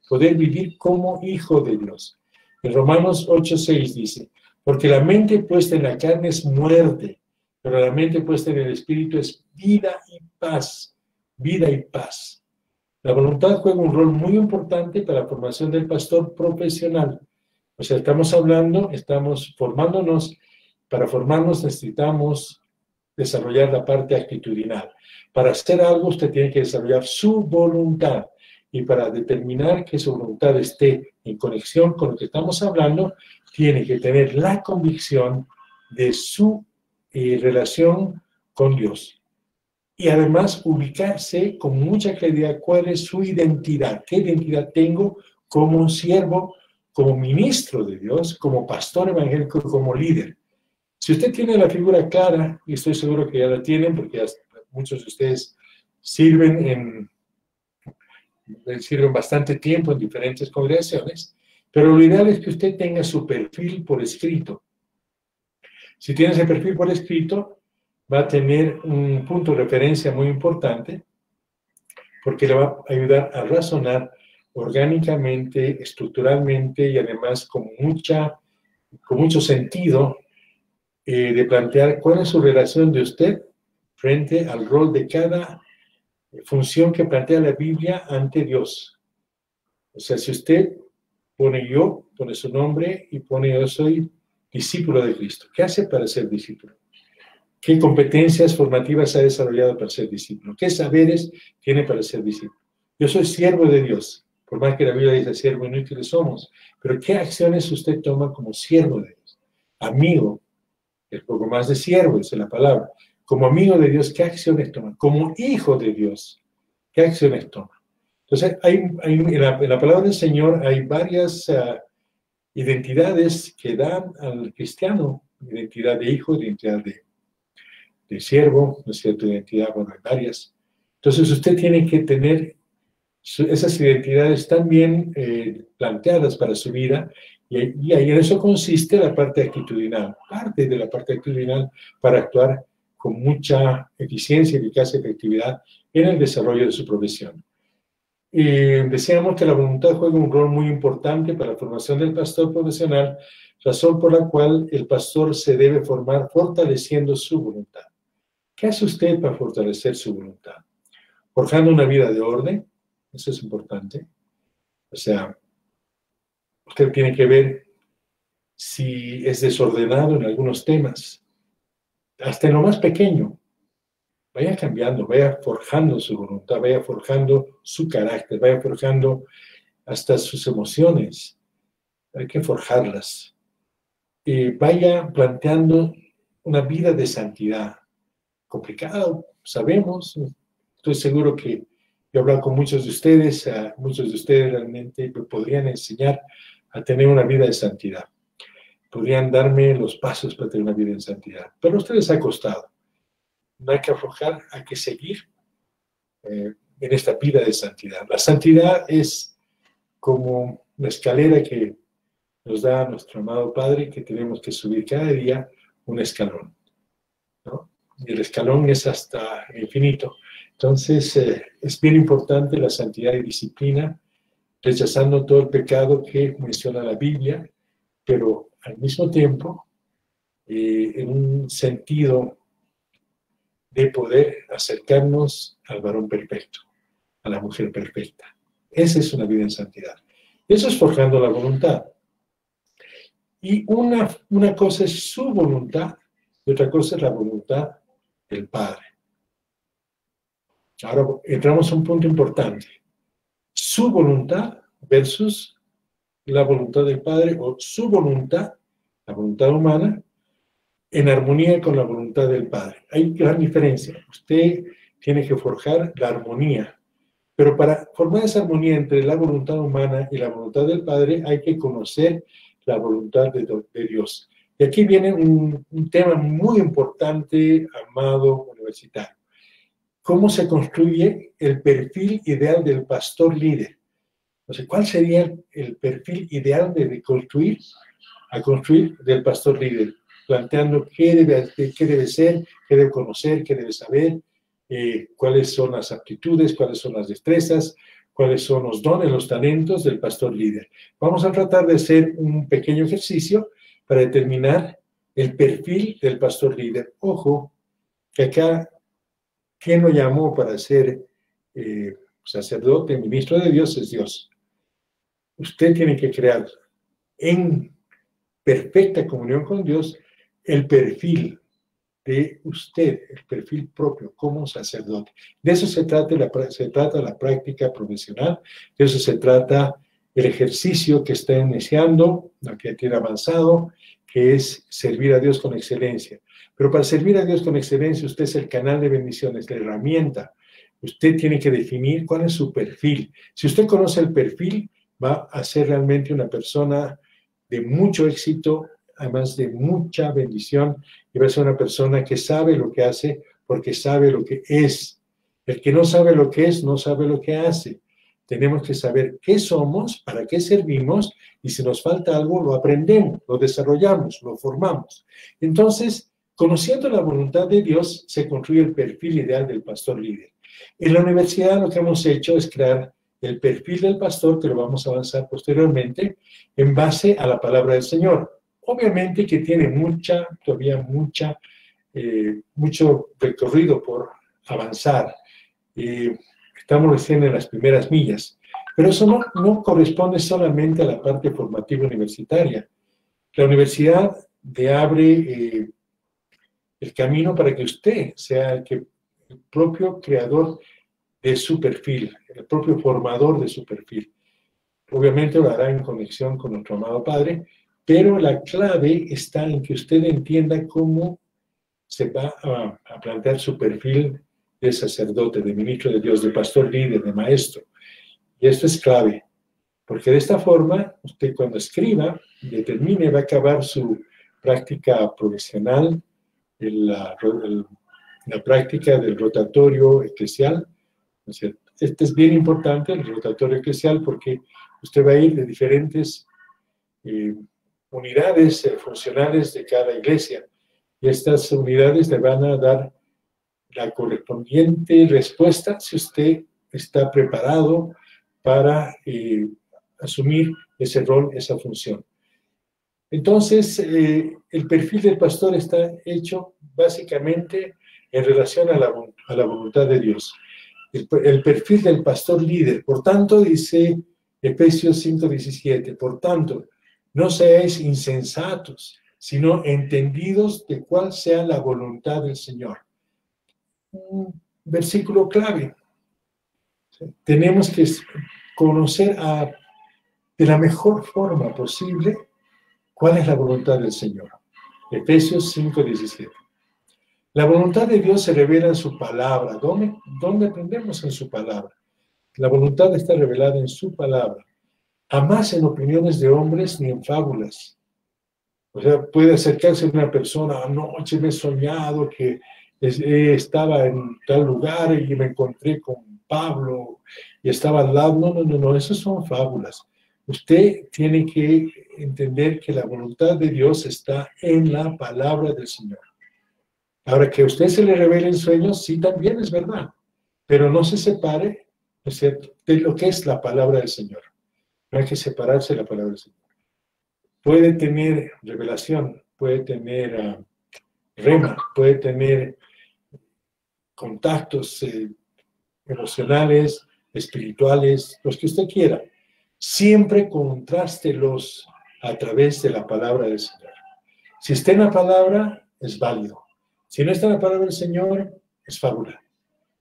poder vivir como hijo de Dios. En Romanos 8:6 dice, porque la mente puesta en la carne es muerte, pero la mente puesta en el Espíritu es vida y paz. Vida y paz. La voluntad juega un rol muy importante para la formación del pastor profesional. O sea, estamos formándonos. Para formarnos necesitamos desarrollar la parte actitudinal. Para hacer algo usted tiene que desarrollar su voluntad. Y para determinar que su voluntad esté en conexión con lo que estamos hablando, tiene que tener la convicción de su relación con Dios. Y además ubicarse con mucha claridad cuál es su identidad. ¿Qué identidad tengo como un siervo, como ministro de Dios, como pastor evangélico, como líder? Si usted tiene la figura clara, y estoy seguro que ya la tienen, porque muchos de ustedes sirven bastante tiempo en diferentes congregaciones, pero lo ideal es que usted tenga su perfil por escrito. Si tiene ese perfil por escrito, va a tener un punto de referencia muy importante, porque le va a ayudar a razonar orgánicamente, estructuralmente y además con mucho sentido de plantear cuál es su relación de usted frente al rol de cada función que plantea la Biblia ante Dios. O sea, si usted pone su nombre y pone yo soy discípulo de Cristo, ¿qué hace para ser discípulo? ¿Qué competencias formativas ha desarrollado para ser discípulo? ¿Qué saberes tiene para ser discípulo? Yo soy siervo de Dios, por más que la Biblia dice siervo inútiles somos, pero ¿qué acciones usted toma como siervo de Dios? Amigo, Es poco más de siervo, es la palabra. Como amigo de Dios, ¿qué acciones toma? Como hijo de Dios, ¿qué acciones toma? Entonces, en la palabra del Señor hay varias identidades que dan al cristiano: identidad de hijo, identidad de siervo, ¿no es cierto? Identidad, bueno, hay varias. Entonces, usted tiene que tener esas identidades también planteadas para su vida, y ahí en eso consiste la parte actitudinal, parte de la parte actitudinal para actuar con mucha eficiencia, eficacia y efectividad en el desarrollo de su profesión. Decíamos que la voluntad juega un rol muy importante para la formación del pastor profesional, razón por la cual el pastor se debe formar fortaleciendo su voluntad. ¿Qué hace usted para fortalecer su voluntad? Forjando una vida de orden, eso es importante. O sea, usted tiene que ver si es desordenado en algunos temas, hasta en lo más pequeño. Vaya cambiando, vaya forjando su voluntad, vaya forjando su carácter, vaya forjando hasta sus emociones. Hay que forjarlas. Vaya planteando una vida de santidad. Complicado, sabemos. Estoy seguro que yo he hablado con muchos de ustedes realmente me podrían enseñar a tener una vida de santidad. Podrían darme los pasos para tener una vida en santidad. Pero a ustedes ha costado. No hay que aflojar, hay que seguir en esta vida de santidad. La santidad es como la escalera que nos da nuestro amado Padre, que tenemos que subir cada día un escalón, ¿no? Y el escalón es hasta el infinito. Entonces, es bien importante la santidad y disciplina, rechazando todo el pecado que menciona la Biblia, pero al mismo tiempo, en un sentido de poder acercarnos al varón perfecto, a la mujer perfecta. Esa es una vida en santidad. Eso es forjando la voluntad. Y una cosa es su voluntad y otra cosa es la voluntad del Padre. Ahora entramos a un punto importante. Su voluntad versus la voluntad del Padre, o su voluntad, la voluntad humana, en armonía con la voluntad del Padre. Hay gran diferencia. Usted tiene que forjar la armonía. Pero para formar esa armonía entre la voluntad humana y la voluntad del Padre hay que conocer la voluntad de Dios. Y aquí viene un tema muy importante, amado universitario. ¿Cómo se construye el perfil ideal del pastor líder? Entonces, ¿cuál sería el perfil ideal de construir del pastor líder? Planteando qué debe ser, qué debe conocer, qué debe saber, cuáles son las aptitudes, cuáles son las destrezas, cuáles son los dones, los talentos del pastor líder. Vamos a tratar de hacer un pequeño ejercicio para determinar el perfil del pastor líder. Ojo, que acá, ¿quién lo llamó para ser sacerdote, ministro de Dios? Es Dios. Usted tiene que crear en perfecta comunión con Dios el perfil de usted, el perfil propio como sacerdote. De eso se trata la práctica profesional, de eso se trata el ejercicio que está iniciando, lo que tiene avanzado, que es servir a Dios con excelencia. Pero para servir a Dios con excelencia, usted es el canal de bendiciones, la herramienta. Usted tiene que definir cuál es su perfil. Si usted conoce el perfil, va a ser realmente una persona de mucho éxito, además de mucha bendición, y va a ser una persona que sabe lo que hace porque sabe lo que es. El que no sabe lo que es, no sabe lo que hace. Tenemos que saber qué somos, para qué servimos, y si nos falta algo, lo aprendemos, lo desarrollamos, lo formamos. Entonces, conociendo la voluntad de Dios, se construye el perfil ideal del pastor líder. En la universidad lo que hemos hecho es crear el perfil del pastor, que lo vamos a avanzar posteriormente, en base a la palabra del Señor. Obviamente que tiene todavía mucho recorrido por avanzar. Estamos recién en las primeras millas, pero eso no corresponde solamente a la parte formativa universitaria. La universidad le abre el camino para que usted sea el propio creador de su perfil, el propio formador de su perfil. Obviamente lo hará en conexión con nuestro amado Padre, pero la clave está en que usted entienda cómo se va a plantear su perfil de sacerdote, de ministro de Dios, de pastor líder, de maestro. Y esto es clave, porque de esta forma, usted cuando escriba, determine, va a acabar su práctica profesional, la práctica del rotatorio eclesial, ¿no es cierto? Este es bien importante, el rotatorio eclesial, porque usted va a ir de diferentes unidades funcionales de cada iglesia, y estas unidades le van a dar la correspondiente respuesta si usted está preparado para asumir ese rol, esa función. Entonces, el perfil del pastor está hecho básicamente en relación a la voluntad de Dios. El perfil del pastor líder, por tanto, dice Efesios 5:17, por tanto, no seáis insensatos, sino entendidos de cuál sea la voluntad del Señor. Un versículo clave. Tenemos que conocer de la mejor forma posible cuál es la voluntad del Señor. Efesios 5:17. La voluntad de Dios se revela en su palabra. ¿Dónde aprendemos? En su palabra. La voluntad está revelada en su palabra. Jamás en opiniones de hombres ni en fábulas. O sea, puede acercarse a una persona, anoche me he soñado que estaba en tal lugar y me encontré con Pablo y estaba al lado. No, esas son fábulas. Usted tiene que entender que la voluntad de Dios está en la palabra del Señor. Ahora, que a usted se le revele en sueños, sí, también es verdad, pero no se separe, ¿no es cierto?, de lo que es la palabra del Señor. No hay que separarse de la palabra del Señor. Puede tener revelación, puede tener rema, puede tener contactos emocionales, espirituales, los que usted quiera. Siempre contrástelos a través de la palabra del Señor. Si está en la palabra, es válido. Si no está en la palabra del Señor, es fábula,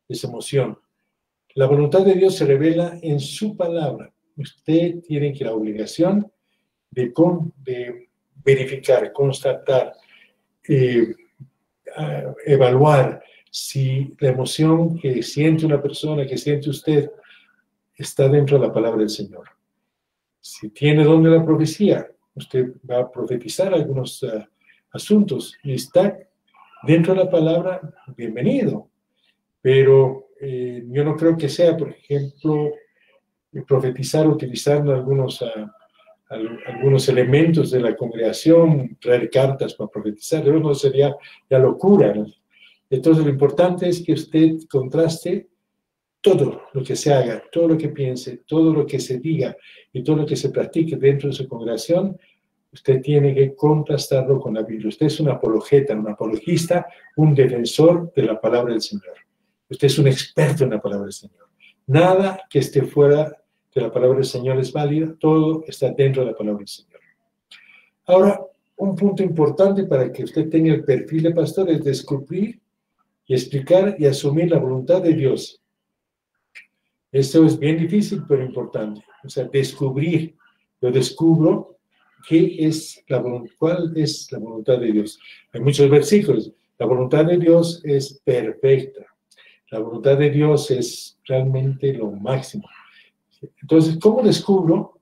es emoción. La voluntad de Dios se revela en su palabra. Usted tiene que la obligación de verificar, constatar, evaluar si la emoción que siente una persona, que siente usted, está dentro de la palabra del Señor. Si tiene don de la profecía, usted va a profetizar algunos asuntos y está dentro de la palabra, bienvenido. Pero yo no creo que sea, por ejemplo, profetizar utilizando algunos elementos de la congregación, traer cartas para profetizar. Eso no sería la locura, ¿no? Entonces, lo importante es que usted contraste todo lo que se haga, todo lo que piense, todo lo que se diga y todo lo que se practique dentro de su congregación. Usted tiene que contrastarlo con la Biblia. Usted es un apologeta, un apologista, un defensor de la palabra del Señor. Usted es un experto en la palabra del Señor. Nada que esté fuera de la palabra del Señor es válida, todo está dentro de la palabra del Señor. Ahora, un punto importante para que usted tenga el perfil de pastor es descubrir y explicar y asumir la voluntad de Dios. Esto es bien difícil, pero importante. O sea, descubrir. Yo descubro cuál es la voluntad de Dios. Hay muchos versículos. La voluntad de Dios es perfecta. La voluntad de Dios es realmente lo máximo. Entonces, ¿cómo descubro?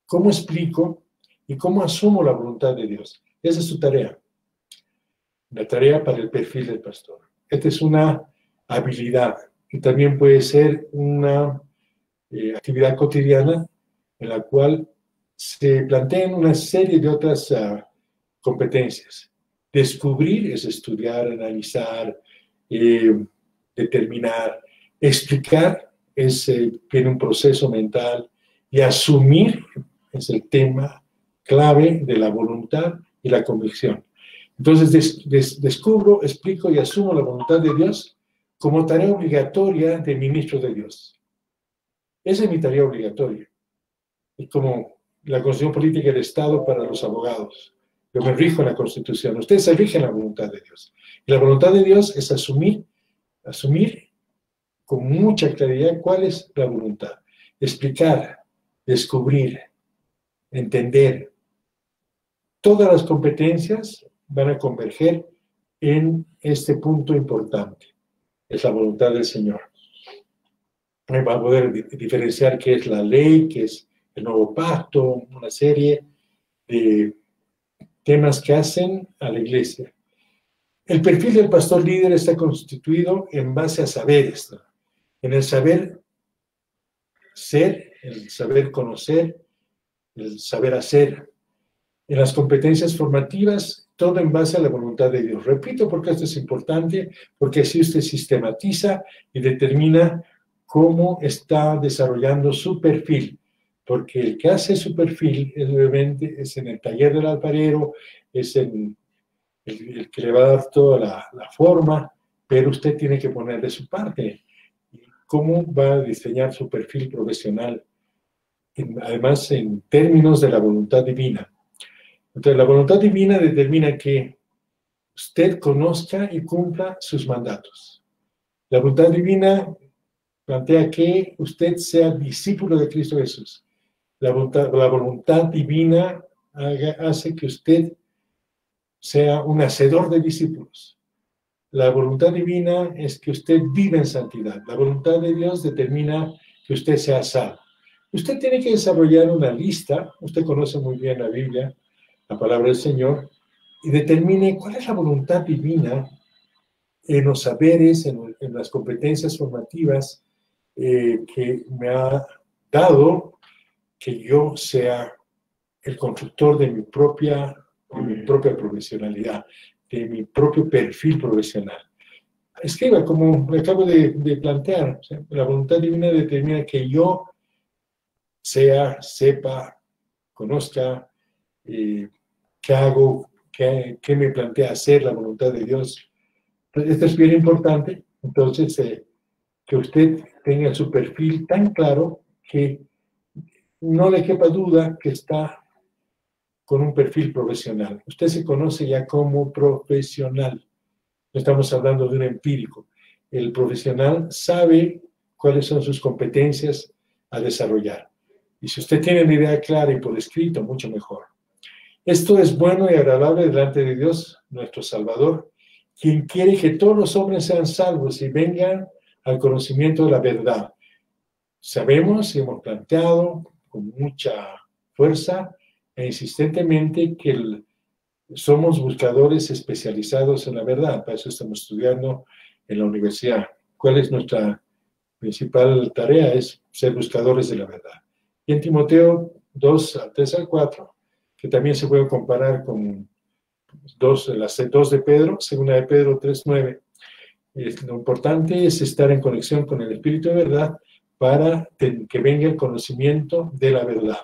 ¿Cómo explico? ¿Y cómo asumo la voluntad de Dios? Esa es su tarea. La tarea para el perfil del pastor. Esta es una habilidad y también puede ser una actividad cotidiana en la cual se plantean una serie de otras competencias. Descubrir es estudiar, analizar, determinar. Explicar tiene un proceso mental, y asumir es el tema clave de la voluntad y la convicción. Entonces, descubro, explico y asumo la voluntad de Dios como tarea obligatoria de ministro de Dios. Esa es mi tarea obligatoria. Es como la Constitución Política del Estado para los abogados. Yo me rijo en la Constitución. Ustedes se rigen en la voluntad de Dios. Y la voluntad de Dios es asumir con mucha claridad cuál es la voluntad. Explicar, descubrir, entender. todas las competencias van a converger en este punto importante. Es la voluntad del Señor. Va a poder diferenciar qué es la ley, qué es el nuevo pacto, una serie de temas que hacen a la iglesia. El perfil del pastor líder está constituido en base a saberes, ¿no? En el saber ser, el saber conocer, el saber hacer. En las competencias formativas, todo en base a la voluntad de Dios. Repito porque esto es importante, porque así usted sistematiza y determina cómo está desarrollando su perfil. Porque el que hace su perfil, obviamente, es en el taller del alfarero, es el que le va a dar toda la forma, pero usted tiene que poner de su parte. ¿Cómo va a diseñar su perfil profesional? Además, en términos de la voluntad divina. Entonces, la voluntad divina determina que usted conozca y cumpla sus mandatos. La voluntad divina plantea que usted sea discípulo de Cristo Jesús. La voluntad divina hace que usted sea un hacedor de discípulos. La voluntad divina es que usted vive en santidad. La voluntad de Dios determina que usted sea salvo. Usted tiene que desarrollar una lista, usted conoce muy bien la Biblia, la palabra del Señor, y determine cuál es la voluntad divina en los saberes, en las competencias formativas que me ha dado que yo sea el constructor de mi propia profesionalidad, de mi propio perfil profesional. Escriba, como le acabo de plantear, o sea, la voluntad divina determina que yo sepa, conozca, qué hago, qué me plantea hacer la voluntad de Dios. Entonces, esto es bien importante. Entonces, que usted tenga su perfil tan claro que no le quepa duda que está con un perfil profesional. Usted se conoce ya como profesional. No estamos hablando de un empírico. El profesional sabe cuáles son sus competencias a desarrollar. Y si usted tiene una idea clara y por escrito, mucho mejor. Esto es bueno y agradable delante de Dios, nuestro Salvador, quien quiere que todos los hombres sean salvos y vengan al conocimiento de la verdad. Sabemos y hemos planteado con mucha fuerza e insistentemente que somos buscadores especializados en la verdad. Para eso estamos estudiando en la universidad. ¿Cuál es nuestra principal tarea? Es ser buscadores de la verdad. Y en Timoteo 2, 3 al 4, que también se puede comparar con las dos de Pedro, segunda de Pedro 3, 9. Lo importante es estar en conexión con el Espíritu de verdad para que venga el conocimiento de la verdad.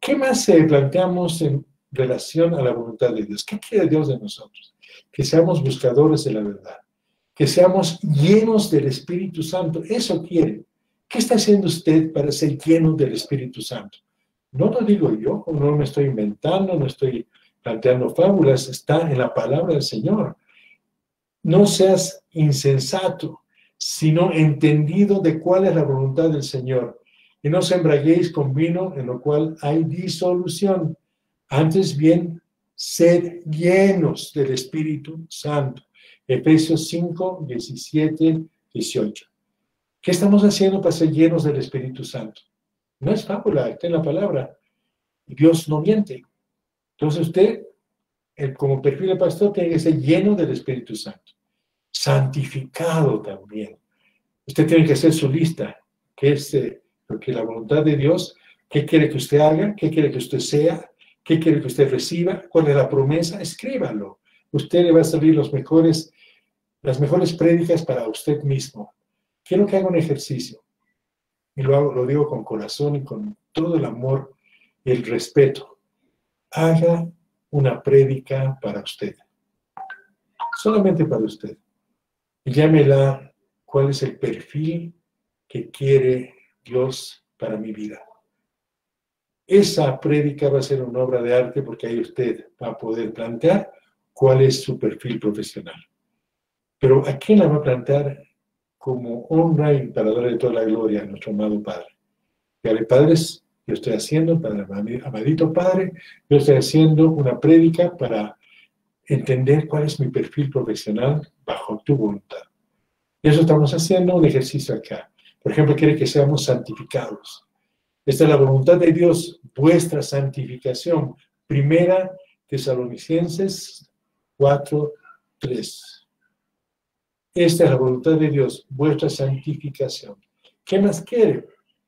¿Qué más planteamos en relación a la voluntad de Dios? ¿Qué quiere Dios de nosotros? Que seamos buscadores de la verdad, que seamos llenos del Espíritu Santo. Eso quiere. ¿Qué está haciendo usted para ser lleno del Espíritu Santo? No lo digo yo, no me estoy inventando, no estoy planteando fábulas, está en la palabra del Señor. No seas insensato, sino entendido de cuál es la voluntad del Señor. Y no os embriaguéis con vino en lo cual hay disolución. Antes bien, sed llenos del Espíritu Santo. Efesios 5, 17, 18. ¿Qué estamos haciendo para ser llenos del Espíritu Santo? No es fábula, está en la palabra. Dios no miente. Entonces usted, como perfil de pastor, tiene que ser lleno del Espíritu Santo. Santificado también. Usted tiene que hacer su lista, que es porque la voluntad de Dios, qué quiere que usted haga, qué quiere que usted sea, qué quiere que usted reciba, cuál es la promesa, escríbalo. Usted le va a salir las mejores prédicas para usted mismo. Quiero que haga un ejercicio, y lo digo con corazón y con todo el amor y el respeto. Haga una prédica para usted, solamente para usted. Y llámela cuál es el perfil que quiere Dios para mi vida. Esa prédica va a ser una obra de arte porque ahí usted va a poder plantear cuál es su perfil profesional. Pero ¿a quién la va a plantear como honra y para darle toda la gloria a nuestro amado Padre? Padres, yo estoy haciendo para el amadito Padre, yo estoy haciendo una prédica para entender cuál es mi perfil profesional bajo tu voluntad. Y eso estamos haciendo un ejercicio acá. Por ejemplo, quiere que seamos santificados. Esta es la voluntad de Dios, vuestra santificación. Primera Tesalonicenses 4:3. Esta es la voluntad de Dios, vuestra santificación. ¿Qué más quiere?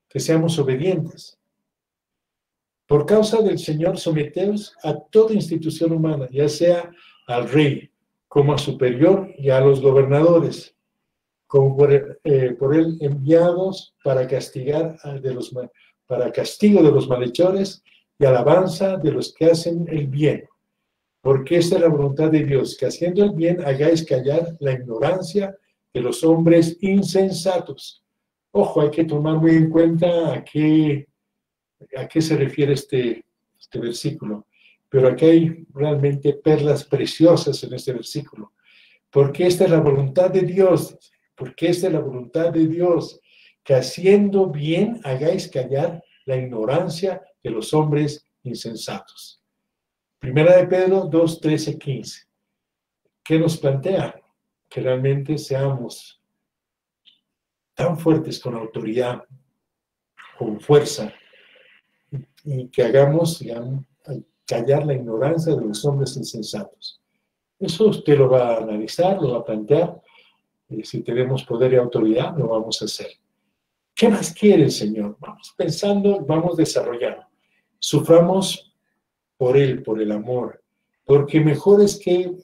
Que seamos obedientes. Por causa del Señor, someteos a toda institución humana, ya sea al rey, como a superior y a los gobernadores, como por él enviados para castigo de los malhechores y alabanza de los que hacen el bien. Porque esta es la voluntad de Dios, que haciendo el bien hagáis callar la ignorancia de los hombres insensatos. Ojo, hay que tomar muy en cuenta a qué se refiere este versículo. Pero aquí hay realmente perlas preciosas en este versículo. Porque esta es la voluntad de Dios, porque esta es la voluntad de Dios, que haciendo bien hagáis callar la ignorancia de los hombres insensatos. Primera de Pedro 2, 13, 15. ¿Qué nos plantea? Que realmente seamos tan fuertes con autoridad, con fuerza, y que hagamos, digamos, callar la ignorancia de los hombres insensatos. Eso usted lo va a analizar, lo va a plantear. Si tenemos poder y autoridad, lo vamos a hacer. ¿Qué más quiere el Señor? Vamos pensando, vamos desarrollando. Suframos por Él, por el amor, porque mejor es que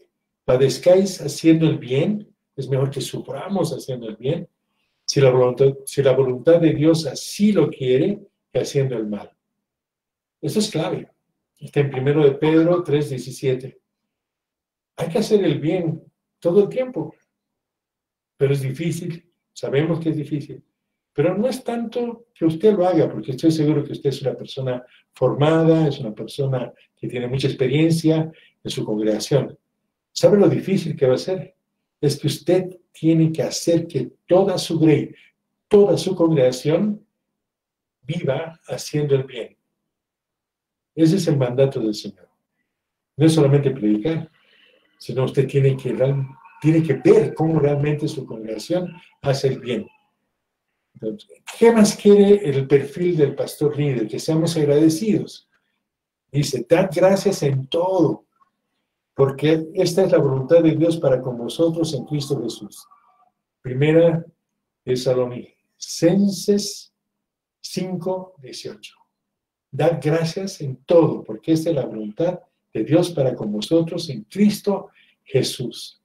padezcáis haciendo el bien, es mejor que suframos haciendo el bien, si la voluntad de Dios así lo quiere, que haciendo el mal. Eso es clave. Está en 1 de Pedro 3:17. Hay que hacer el bien todo el tiempo, pero es difícil, sabemos que es difícil. Pero no es tanto que usted lo haga, porque estoy seguro que usted es una persona formada, es una persona que tiene mucha experiencia en su congregación. ¿Sabe lo difícil que va a ser? Es que usted tiene que hacer que toda su grey, toda su congregación viva haciendo el bien. Ese es el mandato del Señor. No es solamente predicar, sino usted tiene que ver cómo realmente su congregación hace el bien. Entonces, ¿qué más quiere el perfil del pastor líder? Que seamos agradecidos. Dice, dad gracias en todo, porque esta es la voluntad de Dios para con vosotros en Cristo Jesús. Primera Tesalonicenses 5:18. Dad gracias en todo, porque esta es la voluntad de Dios para con vosotros en Cristo Jesús.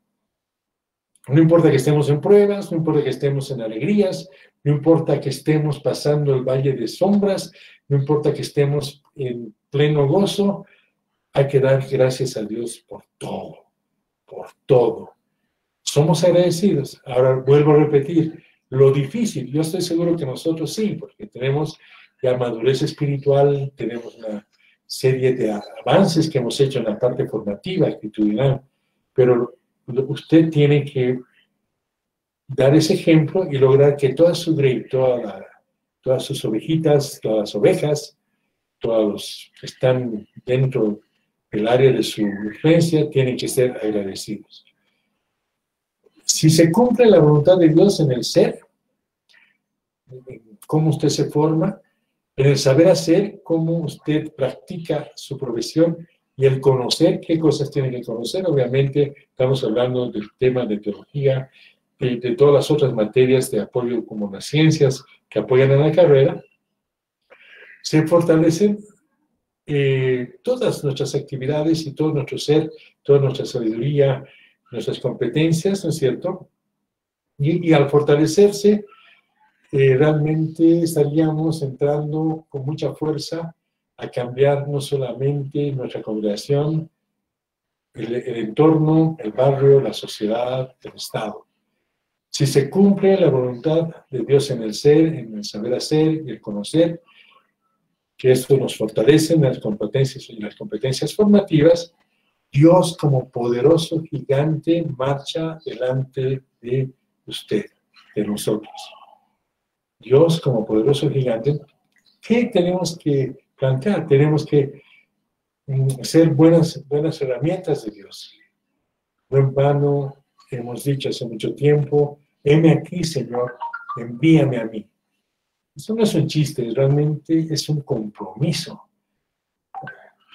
No importa que estemos en pruebas, no importa que estemos en alegrías, no importa que estemos pasando el valle de sombras, no importa que estemos en pleno gozo, hay que dar gracias a Dios por todo, por todo. Somos agradecidos. Ahora vuelvo a repetir, lo difícil, yo estoy seguro que nosotros sí, porque tenemos ya madurez espiritual, tenemos una serie de avances que hemos hecho en la parte formativa, actitudinal, pero usted tiene que dar ese ejemplo y lograr que toda su grey, todas sus ovejitas, todas las ovejas, todos los que están dentro del área de su influencia, tienen que ser agradecidos. Si se cumple la voluntad de Dios en el ser, en cómo usted se forma, en el saber hacer, cómo usted practica su profesión y el conocer qué cosas tiene que conocer. Obviamente estamos hablando del tema de teología y de todas las otras materias de apoyo como las ciencias que apoyan a la carrera. Se fortalecen todas nuestras actividades y todo nuestro ser, toda nuestra sabiduría, nuestras competencias, ¿no es cierto? Y al fortalecerse, realmente estaríamos entrando con mucha fuerza a cambiar no solamente nuestra congregación, el entorno, el barrio, la sociedad, el Estado. Si se cumple la voluntad de Dios en el ser, en el saber hacer y el conocer, que esto nos fortalece en las competencias formativas, Dios como poderoso gigante marcha delante de usted, de nosotros. Dios como poderoso gigante ¿qué tenemos que plantear? Tenemos que ser buenas herramientas de Dios. No en vano hemos dicho hace mucho tiempo, heme aquí, Señor, envíame a mí. Eso no es un chiste, realmente es un compromiso.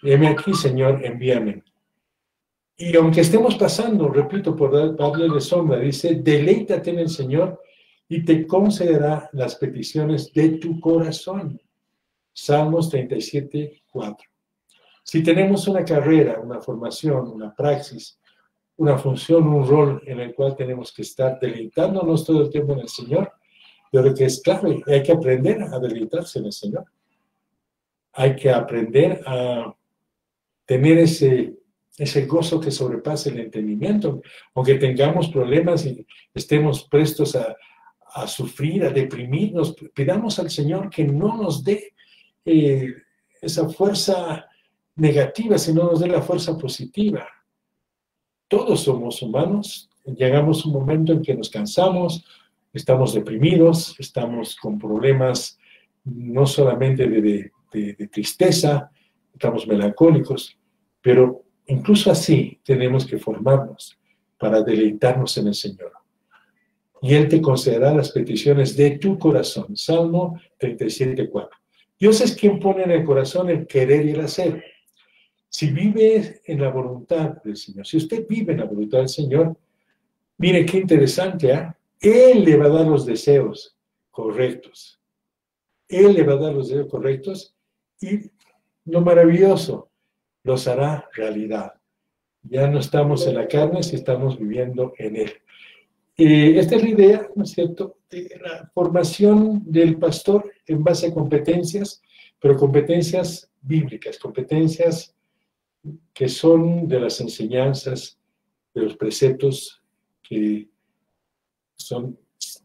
Heme aquí, Señor, envíame. Y aunque estemos pasando, repito, por darle de sombra, dice, deleítate en el Señor y te concederá las peticiones de tu corazón. Salmos 37, 4. Si tenemos una carrera, una formación, una praxis, una función, un rol en el cual tenemos que estar deleitándonos todo el tiempo en el Señor, yo creo que es clave, hay que aprender a deleitarse en el Señor. Hay que aprender a tener ese gozo que sobrepasa el entendimiento, aunque tengamos problemas y estemos prestos a sufrir, a deprimirnos, pidamos al Señor que no nos dé esa fuerza negativa, sino nos dé la fuerza positiva. Todos somos humanos, llegamos a un momento en que nos cansamos, estamos deprimidos, estamos con problemas no solamente de tristeza, estamos melancólicos, pero incluso así tenemos que formarnos para deleitarnos en el Señor. Y Él te concederá las peticiones de tu corazón. Salmo 37:4. Dios es quien pone en el corazón el querer y el hacer. Si vive en la voluntad del Señor, si usted vive en la voluntad del Señor, mire qué interesante, ¿eh? Él le va a dar los deseos correctos. Él le va a dar los deseos correctos y lo maravilloso, los hará realidad. Ya no estamos en la carne, si estamos viviendo en Él. Esta es la idea, ¿no es cierto?, de la formación del pastor en base a competencias, pero competencias bíblicas, competencias que son de las enseñanzas, de los preceptos que son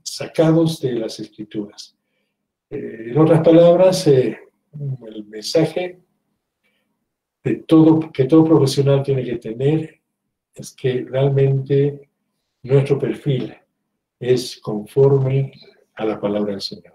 sacados de las Escrituras. En otras palabras, el mensaje que todo profesional tiene que tener es que realmente nuestro perfil es conforme a la palabra del Señor.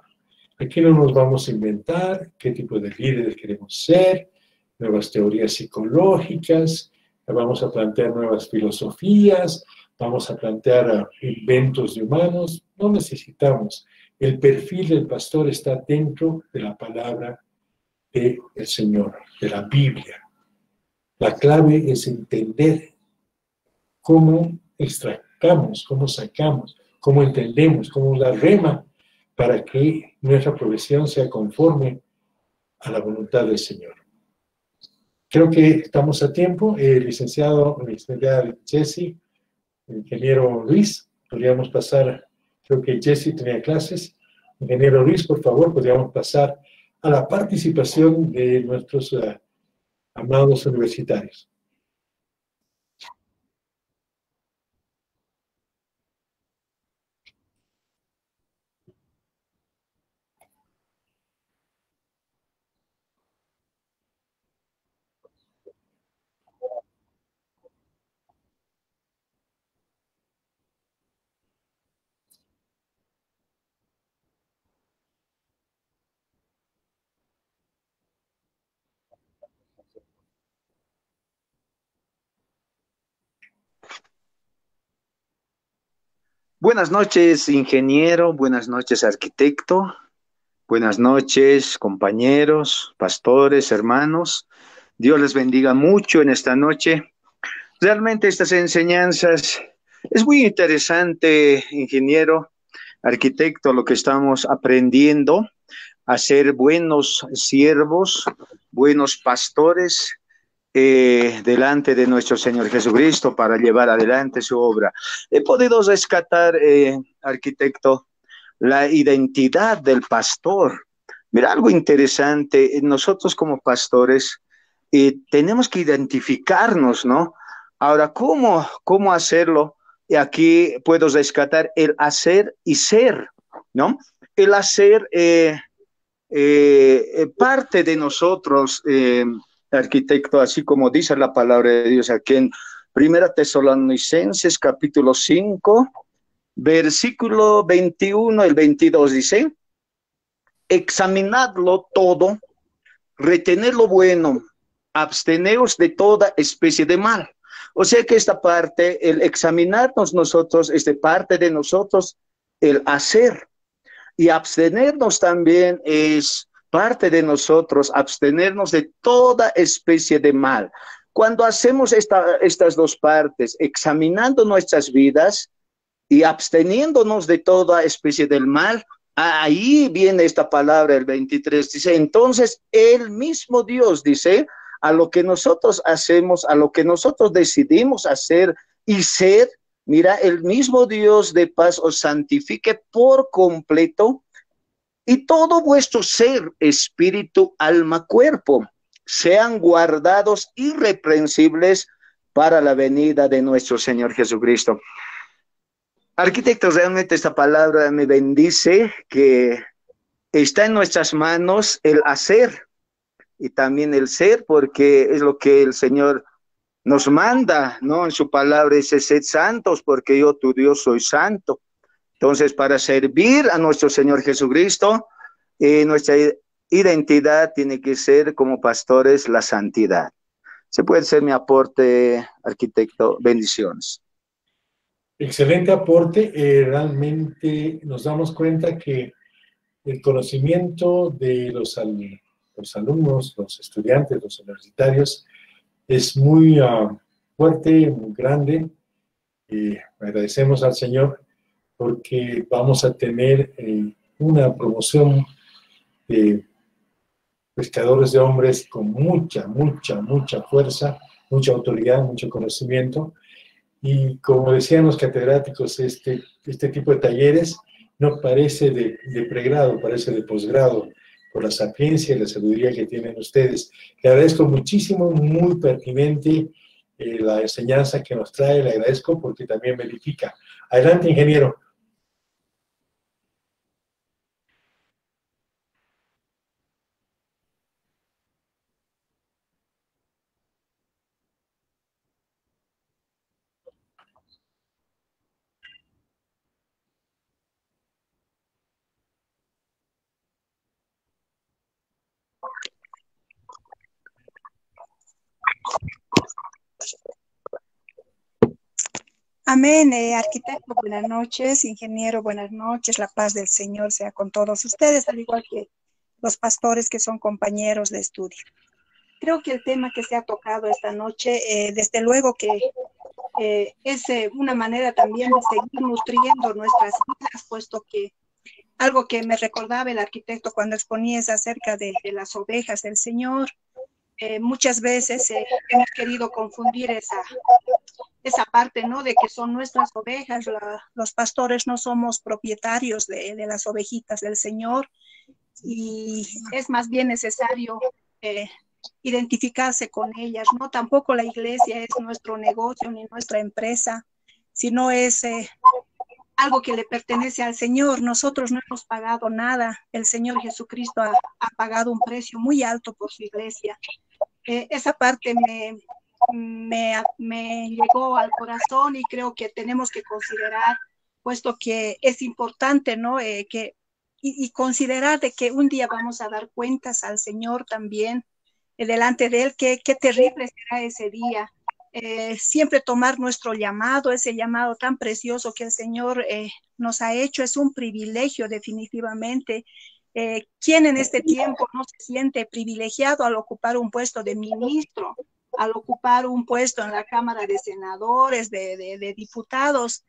Aquí no nos vamos a inventar qué tipo de líderes queremos ser, nuevas teorías psicológicas, vamos a plantear nuevas filosofías, vamos a plantear inventos de humanos. No necesitamos. El perfil del pastor está dentro de la palabra del Señor, de la Biblia. La clave es entender cómo extractamos, cómo sacamos, cómo entendemos, cómo la rema para que nuestra profesión sea conforme a la voluntad del Señor. Creo que estamos a tiempo. Licenciada Jesse, ingeniero Luis, podríamos pasar, creo que Jesse tenía clases. Ingeniero Luis, por favor, podríamos pasar a la participación de nuestros amados universitarios. Buenas noches, ingeniero. Buenas noches, arquitecto. Buenas noches, compañeros, pastores, hermanos. Dios les bendiga mucho en esta noche. Realmente estas enseñanzas es muy interesante, ingeniero, arquitecto, lo que estamos aprendiendo a ser buenos siervos, buenos pastores, delante de nuestro Señor Jesucristo para llevar adelante su obra. He podido rescatar, arquitecto, la identidad del pastor. Mira, algo interesante, nosotros como pastores tenemos que identificarnos, ¿no? Ahora, ¿cómo hacerlo? Y aquí puedo rescatar el hacer y ser, ¿no? El hacer parte de nosotros, arquitecto, así como dice la palabra de Dios aquí en Primera Tesalonicenses, capítulo 5, versículo 21, el 22, dice, examinadlo todo, retener lo bueno, absteneos de toda especie de mal. O sea que esta parte, el examinarnos nosotros, es de parte de nosotros el hacer. Y abstenernos también es parte de nosotros, abstenernos de toda especie de mal. Cuando hacemos estas dos partes, examinando nuestras vidas y absteniéndonos de toda especie del mal, ahí viene esta palabra, el 23, dice, entonces el mismo Dios dice, a lo que nosotros hacemos, a lo que nosotros decidimos hacer y ser, mira, el mismo Dios de paz os santifique por completo y todo vuestro ser, espíritu, alma, cuerpo, sean guardados irreprensibles para la venida de nuestro Señor Jesucristo. Arquitecto, realmente esta palabra me bendice, que está en nuestras manos el hacer y también el ser, porque es lo que el Señor nos manda, ¿no? En su palabra dice, sed santos, porque yo, tu Dios, soy santo. Entonces, para servir a nuestro Señor Jesucristo, nuestra identidad tiene que ser como pastores la santidad. Se puede ser mi aporte, arquitecto. Bendiciones. Excelente aporte. Realmente nos damos cuenta que el conocimiento de los alumnos, los estudiantes, los universitarios, es muy fuerte, muy grande. Agradecemos al Señor porque vamos a tener una promoción de pescadores de hombres con mucha, mucha, mucha fuerza, mucha autoridad, mucho conocimiento. Y como decían los catedráticos, este tipo de talleres no parece de pregrado, parece de posgrado, por la sapiencia y la sabiduría que tienen ustedes. Le agradezco muchísimo, muy pertinente la enseñanza que nos trae, le agradezco porque también me edifica. Adelante, ingeniero. Amén, arquitecto, buenas noches, ingeniero, buenas noches, la paz del Señor sea con todos ustedes, al igual que los pastores que son compañeros de estudio. Creo que el tema que se ha tocado esta noche, desde luego que es una manera también de seguir nutriendo nuestras vidas, puesto que algo que me recordaba el arquitecto cuando exponía es acerca de las ovejas del Señor. Muchas veces hemos querido confundir esa parte, ¿no? De que son nuestras ovejas, los pastores no somos propietarios de las ovejitas del Señor, y es más bien necesario identificarse con ellas, ¿no? Tampoco la iglesia es nuestro negocio ni nuestra empresa, sino es algo que le pertenece al Señor. Nosotros no hemos pagado nada, el Señor Jesucristo ha pagado un precio muy alto por su iglesia. Esa parte me llegó al corazón y creo que tenemos que considerar, puesto que es importante, ¿no? Y considerar de que un día vamos a dar cuentas al Señor también, delante de Él, qué terrible será ese día. Siempre tomar nuestro llamado, ese llamado tan precioso que el Señor nos ha hecho, es un privilegio definitivamente. ¿Quién en este tiempo no se siente privilegiado al ocupar un puesto de ministro, al ocupar un puesto en la Cámara de Senadores, de diputados?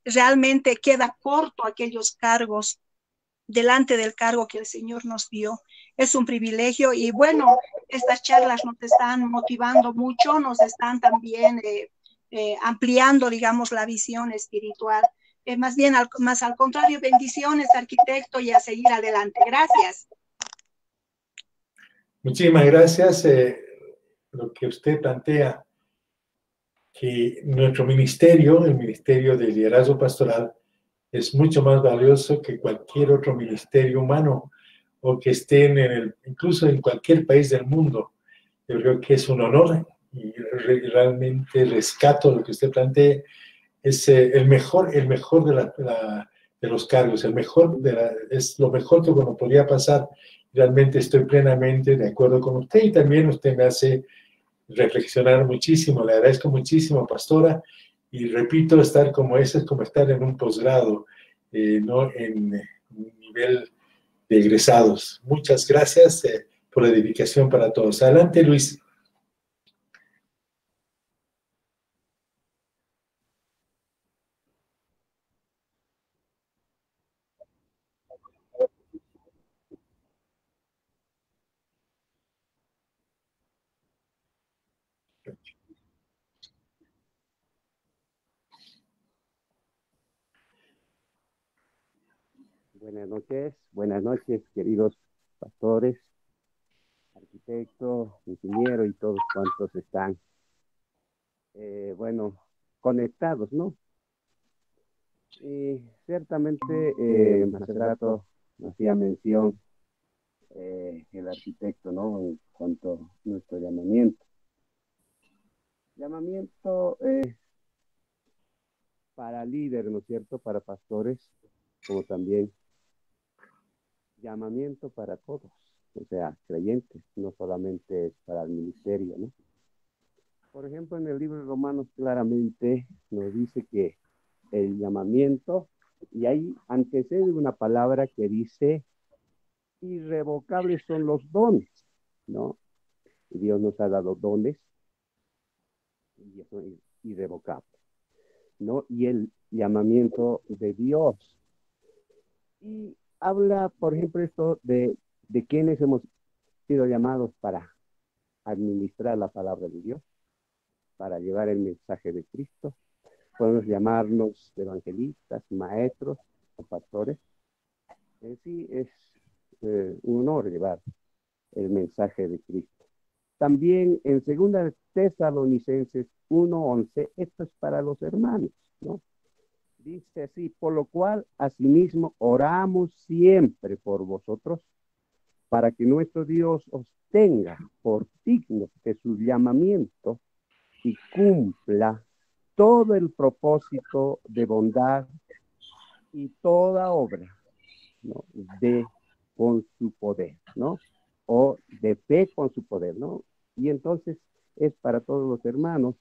Realmente queda corto aquellos cargos delante del cargo que el Señor nos dio. Es un privilegio y bueno, estas charlas nos están motivando mucho, nos están también ampliando, digamos, la visión espiritual. Más bien, más al contrario, bendiciones, arquitecto, y a seguir adelante. Gracias. Muchísimas gracias. Lo que usted plantea, que nuestro ministerio, el Ministerio de Liderazgo Pastoral, es mucho más valioso que cualquier otro ministerio humano o que estén incluso en cualquier país del mundo. Yo creo que es un honor y realmente rescato lo que usted plantea. Es el mejor de de los cargos, es lo mejor que bueno, podría pasar. Realmente estoy plenamente de acuerdo con usted y también usted me hace reflexionar muchísimo. Le agradezco muchísimo, pastora, y repito, estar como ese es como estar en un posgrado, no en un nivel de egresados. Muchas gracias por la dedicación para todos. Adelante, Luis. Buenas noches, queridos pastores, arquitectos, ingenieros y todos cuantos están, bueno, conectados, ¿no? Y ciertamente, hace rato hacía mención el arquitecto, ¿no? En cuanto a nuestro llamamiento. Llamamiento para líderes, ¿no es cierto? Para pastores, como también llamamiento para todos, o sea, creyentes, no solamente es para el ministerio, ¿no? Por ejemplo, en el libro de Romanos claramente nos dice que el llamamiento, y ahí antecede una palabra que dice, irrevocables son los dones, ¿no? Y Dios nos ha dado dones, y son irrevocables, ¿no? Y el llamamiento de Dios. Y habla, por ejemplo, esto de quienes hemos sido llamados para administrar la palabra de Dios, para llevar el mensaje de Cristo. Podemos llamarnos evangelistas, maestros o pastores. Sí, es un honor llevar el mensaje de Cristo. También en 2 Tesalonicenses 1:11, esto es para los hermanos, ¿no? Dice así, por lo cual asimismo oramos siempre por vosotros, para que nuestro Dios os tenga por dignos de su llamamiento y cumpla todo el propósito de bondad y toda obra, ¿no? De con su poder, ¿no? O de fe con su poder, ¿no? Y entonces es para todos los hermanos.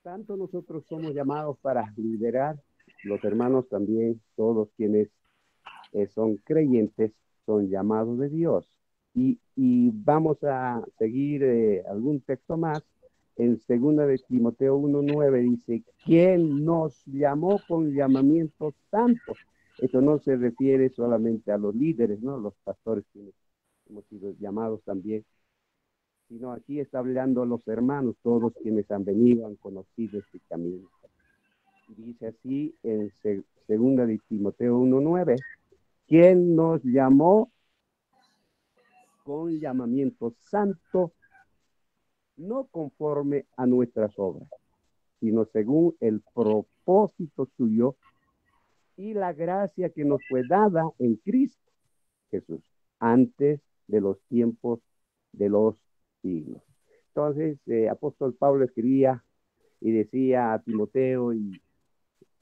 Tanto nosotros somos llamados para liderar, los hermanos también, todos quienes son creyentes, son llamados de Dios. Y vamos a seguir algún texto más. En 2 Timoteo 1:9 dice, ¿quién nos llamó con llamamiento santo? Esto no se refiere solamente a los líderes, ¿no? Los pastores quienes hemos sido llamados también, sino aquí está hablando a los hermanos, todos quienes han venido, han conocido este camino. Dice así en 2 Timoteo 1:9, ¿quién nos llamó con llamamiento santo, no conforme a nuestras obras, sino según el propósito suyo y la gracia que nos fue dada en Cristo Jesús, antes de los tiempos de los siglos? Entonces, apóstol Pablo escribía y decía a Timoteo, y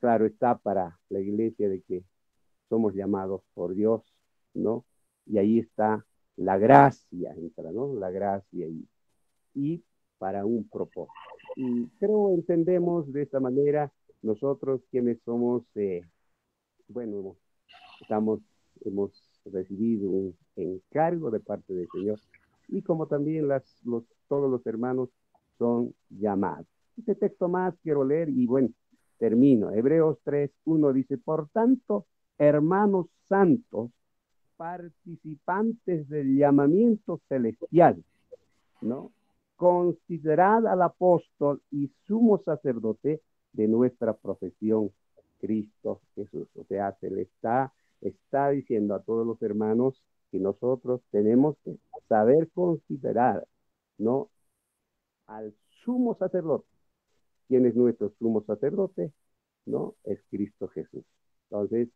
claro está para la iglesia, de que somos llamados por Dios, ¿no? Y ahí está la gracia, entra, ¿no? La gracia y para un propósito. Y creo entendemos de esta manera nosotros quienes somos, bueno, hemos recibido un encargo de parte del Señor, y como también todos los hermanos son llamados. Este texto más quiero leer y bueno, termino. Hebreos 3:1 dice, por tanto, hermanos santos, participantes del llamamiento celestial, ¿no? Considerad al apóstol y sumo sacerdote de nuestra profesión, Cristo Jesús. O sea, se le está diciendo a todos los hermanos que nosotros tenemos que saber considerar, ¿no? Al sumo sacerdote. ¿Quién es nuestro sumo sacerdote? ¿No? Es Cristo Jesús. Entonces,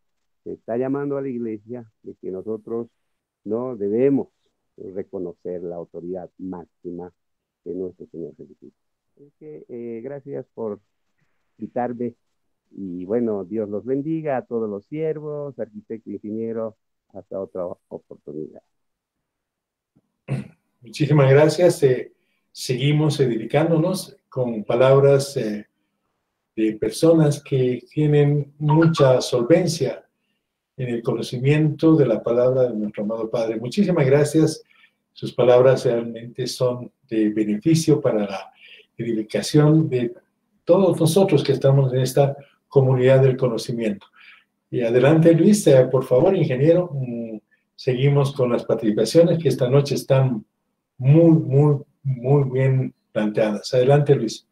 se está llamando a la iglesia de que nosotros no debemos reconocer la autoridad máxima de nuestro Señor Jesucristo. Es que, gracias por invitarme Y bueno, Dios los bendiga a todos los siervos, arquitecto, ingeniero, hasta otra oportunidad. Muchísimas gracias. Seguimos edificándonos con palabras de personas que tienen mucha solvencia en el conocimiento de la palabra de nuestro amado Padre. Muchísimas gracias. Sus palabras realmente son de beneficio para la edificación de todos nosotros que estamos en esta comunidad del conocimiento. Y adelante, Luis, por favor, ingeniero. Seguimos con las participaciones que esta noche están muy bien planteadas. Adelante, Luis.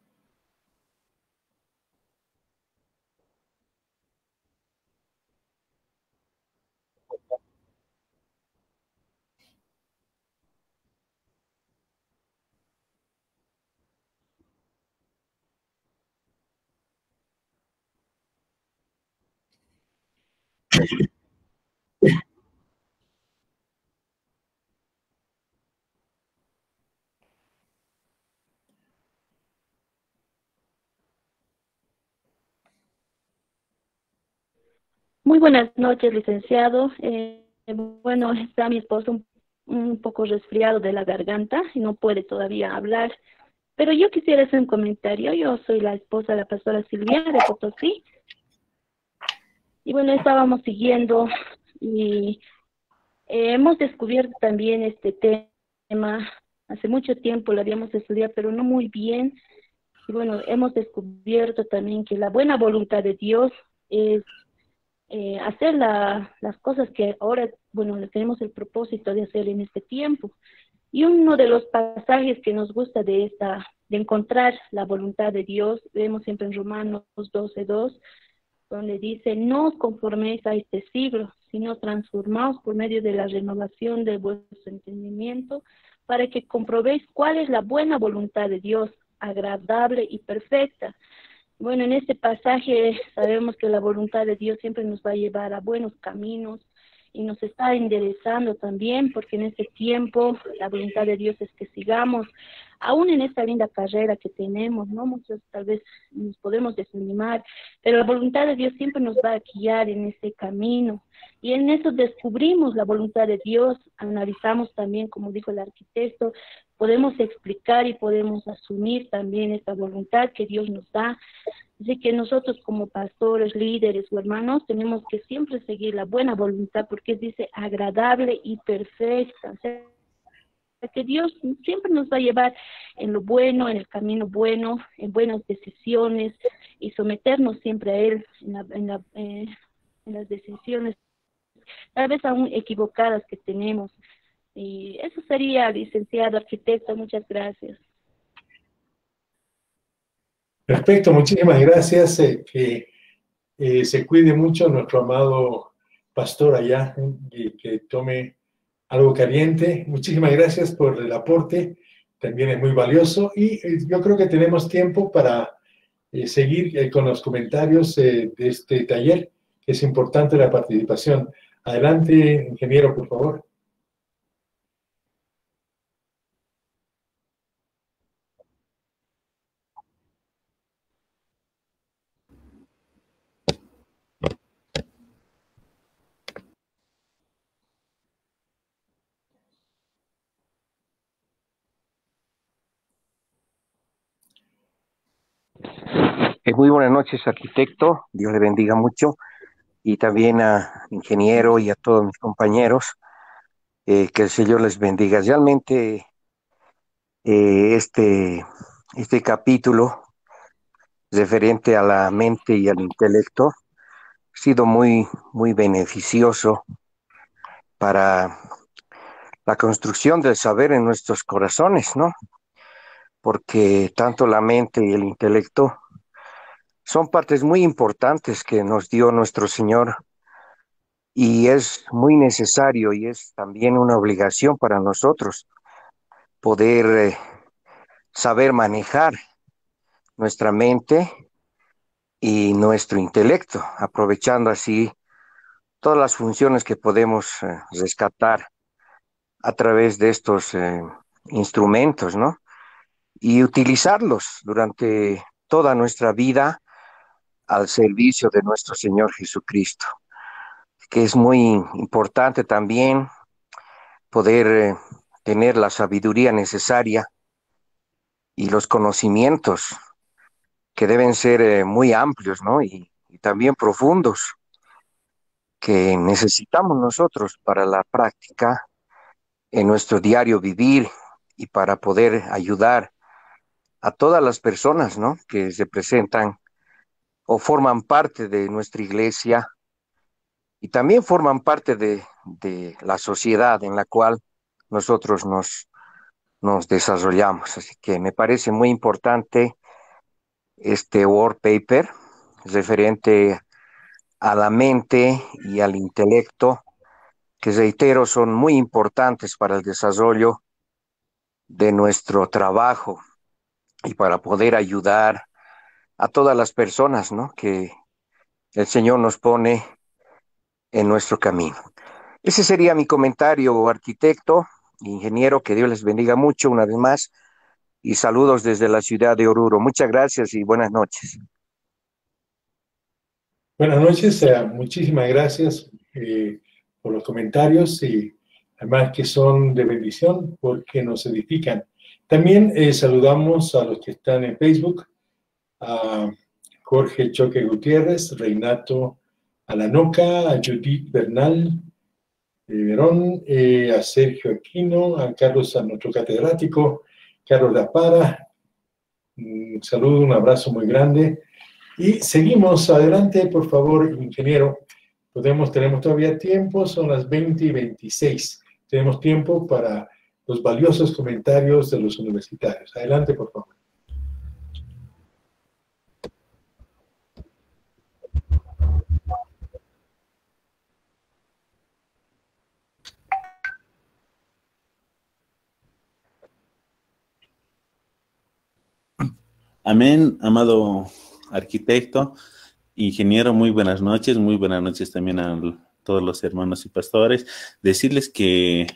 Muy buenas noches, licenciado. Bueno, está mi esposo un poco resfriado de la garganta y no puede todavía hablar, pero yo quisiera hacer un comentario. Yo soy la esposa de la pastora Silvia de Potosí. Y bueno, estábamos siguiendo y hemos descubierto también este tema. Hace mucho tiempo lo habíamos estudiado, pero no muy bien. Y bueno, hemos descubierto también que la buena voluntad de Dios es hacer las cosas que ahora, bueno, tenemos el propósito de hacer en este tiempo. Y uno de los pasajes que nos gusta de encontrar la voluntad de Dios, vemos siempre en Romanos 12:2, donde dice: no os conforméis a este siglo, sino transformaos por medio de la renovación de vuestro entendimiento, para que comprobéis cuál es la buena voluntad de Dios, agradable y perfecta. Bueno, en este pasaje sabemos que la voluntad de Dios siempre nos va a llevar a buenos caminos y nos está enderezando también, porque en este tiempo la voluntad de Dios es que sigamos, aún en esta linda carrera que tenemos, ¿no? Muchos tal vez nos podemos desanimar, pero la voluntad de Dios siempre nos va a guiar en ese camino. Y en eso descubrimos la voluntad de Dios, analizamos también, como dijo el arquitecto, podemos explicar y podemos asumir también esta voluntad que Dios nos da. Así que nosotros como pastores, líderes o hermanos tenemos que siempre seguir la buena voluntad, porque dice agradable y perfecta. O sea, que Dios siempre nos va a llevar en lo bueno, en el camino bueno, en buenas decisiones, y someternos siempre a Él en las decisiones, tal vez aún equivocadas que tenemos. Y eso sería, licenciado arquitecto. Muchas gracias. Perfecto, muchísimas gracias. Que se cuide mucho nuestro amado pastor allá y que tome algo caliente. Muchísimas gracias por el aporte, también es muy valioso. Y yo creo que tenemos tiempo para seguir con los comentarios de este taller, que es importante la participación. Adelante, ingeniero, por favor. Muy buenas noches, arquitecto. Dios le bendiga mucho. Y también a ingeniero y a todos mis compañeros. Que el Señor les bendiga. Realmente este capítulo referente a la mente y al intelecto ha sido muy beneficioso para la construcción del saber en nuestros corazones, ¿no? Porque tanto la mente y el intelecto son partes muy importantes que nos dio nuestro Señor, y es muy necesario y es también una obligación para nosotros poder saber manejar nuestra mente y nuestro intelecto, aprovechando así todas las funciones que podemos rescatar a través de estos instrumentos, ¿no? Y utilizarlos durante toda nuestra vida al servicio de nuestro Señor Jesucristo, que es muy importante también poder tener la sabiduría necesaria y los conocimientos que deben ser muy amplios, ¿no? Y también profundos, que necesitamos nosotros para la práctica en nuestro diario vivir y para poder ayudar a todas las personas, ¿no? Que se presentan o forman parte de nuestra iglesia y también forman parte de la sociedad en la cual nosotros nos desarrollamos. Así que me parece muy importante este word paper referente a la mente y al intelecto, que reitero, son muy importantes para el desarrollo de nuestro trabajo y para poder ayudar a todas las personas, ¿no? Que el Señor nos pone en nuestro camino. Ese sería mi comentario, arquitecto, ingeniero, que Dios les bendiga mucho una vez más y saludos desde la ciudad de Oruro. Muchas gracias y buenas noches. Buenas noches, muchísimas gracias por los comentarios y además que son de bendición porque nos edifican. También saludamos a los que están en Facebook, a Jorge Choque Gutiérrez, Reinato Alanoca, a Judith Bernal, Verón, a Sergio Aquino, a Carlos, a nuestro catedrático, Carlos Lapara. Un saludo, un abrazo muy grande. Y seguimos adelante, por favor, ingeniero. Tenemos todavía tiempo, son las 20:26. Tenemos tiempo para los valiosos comentarios de los universitarios. Adelante, por favor. Amén, amado arquitecto, ingeniero, muy buenas noches también a todos los hermanos y pastores. Decirles que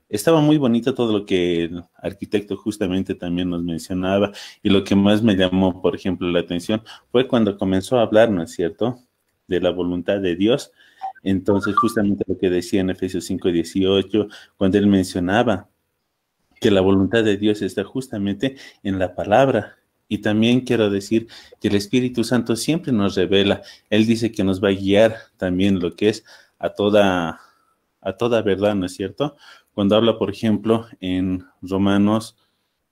estaba muy bonito todo lo que el arquitecto justamente también nos mencionaba, y lo que más me llamó, por ejemplo, la atención fue cuando comenzó a hablar, ¿no es cierto?, de la voluntad de Dios. Entonces, justamente lo que decía en Efesios 5:18, cuando él mencionaba que la voluntad de Dios está justamente en la palabra. Y también quiero decir que el Espíritu Santo siempre nos revela. Él dice que nos va a guiar también lo que es a toda verdad, ¿no es cierto? Cuando habla, por ejemplo, en Romanos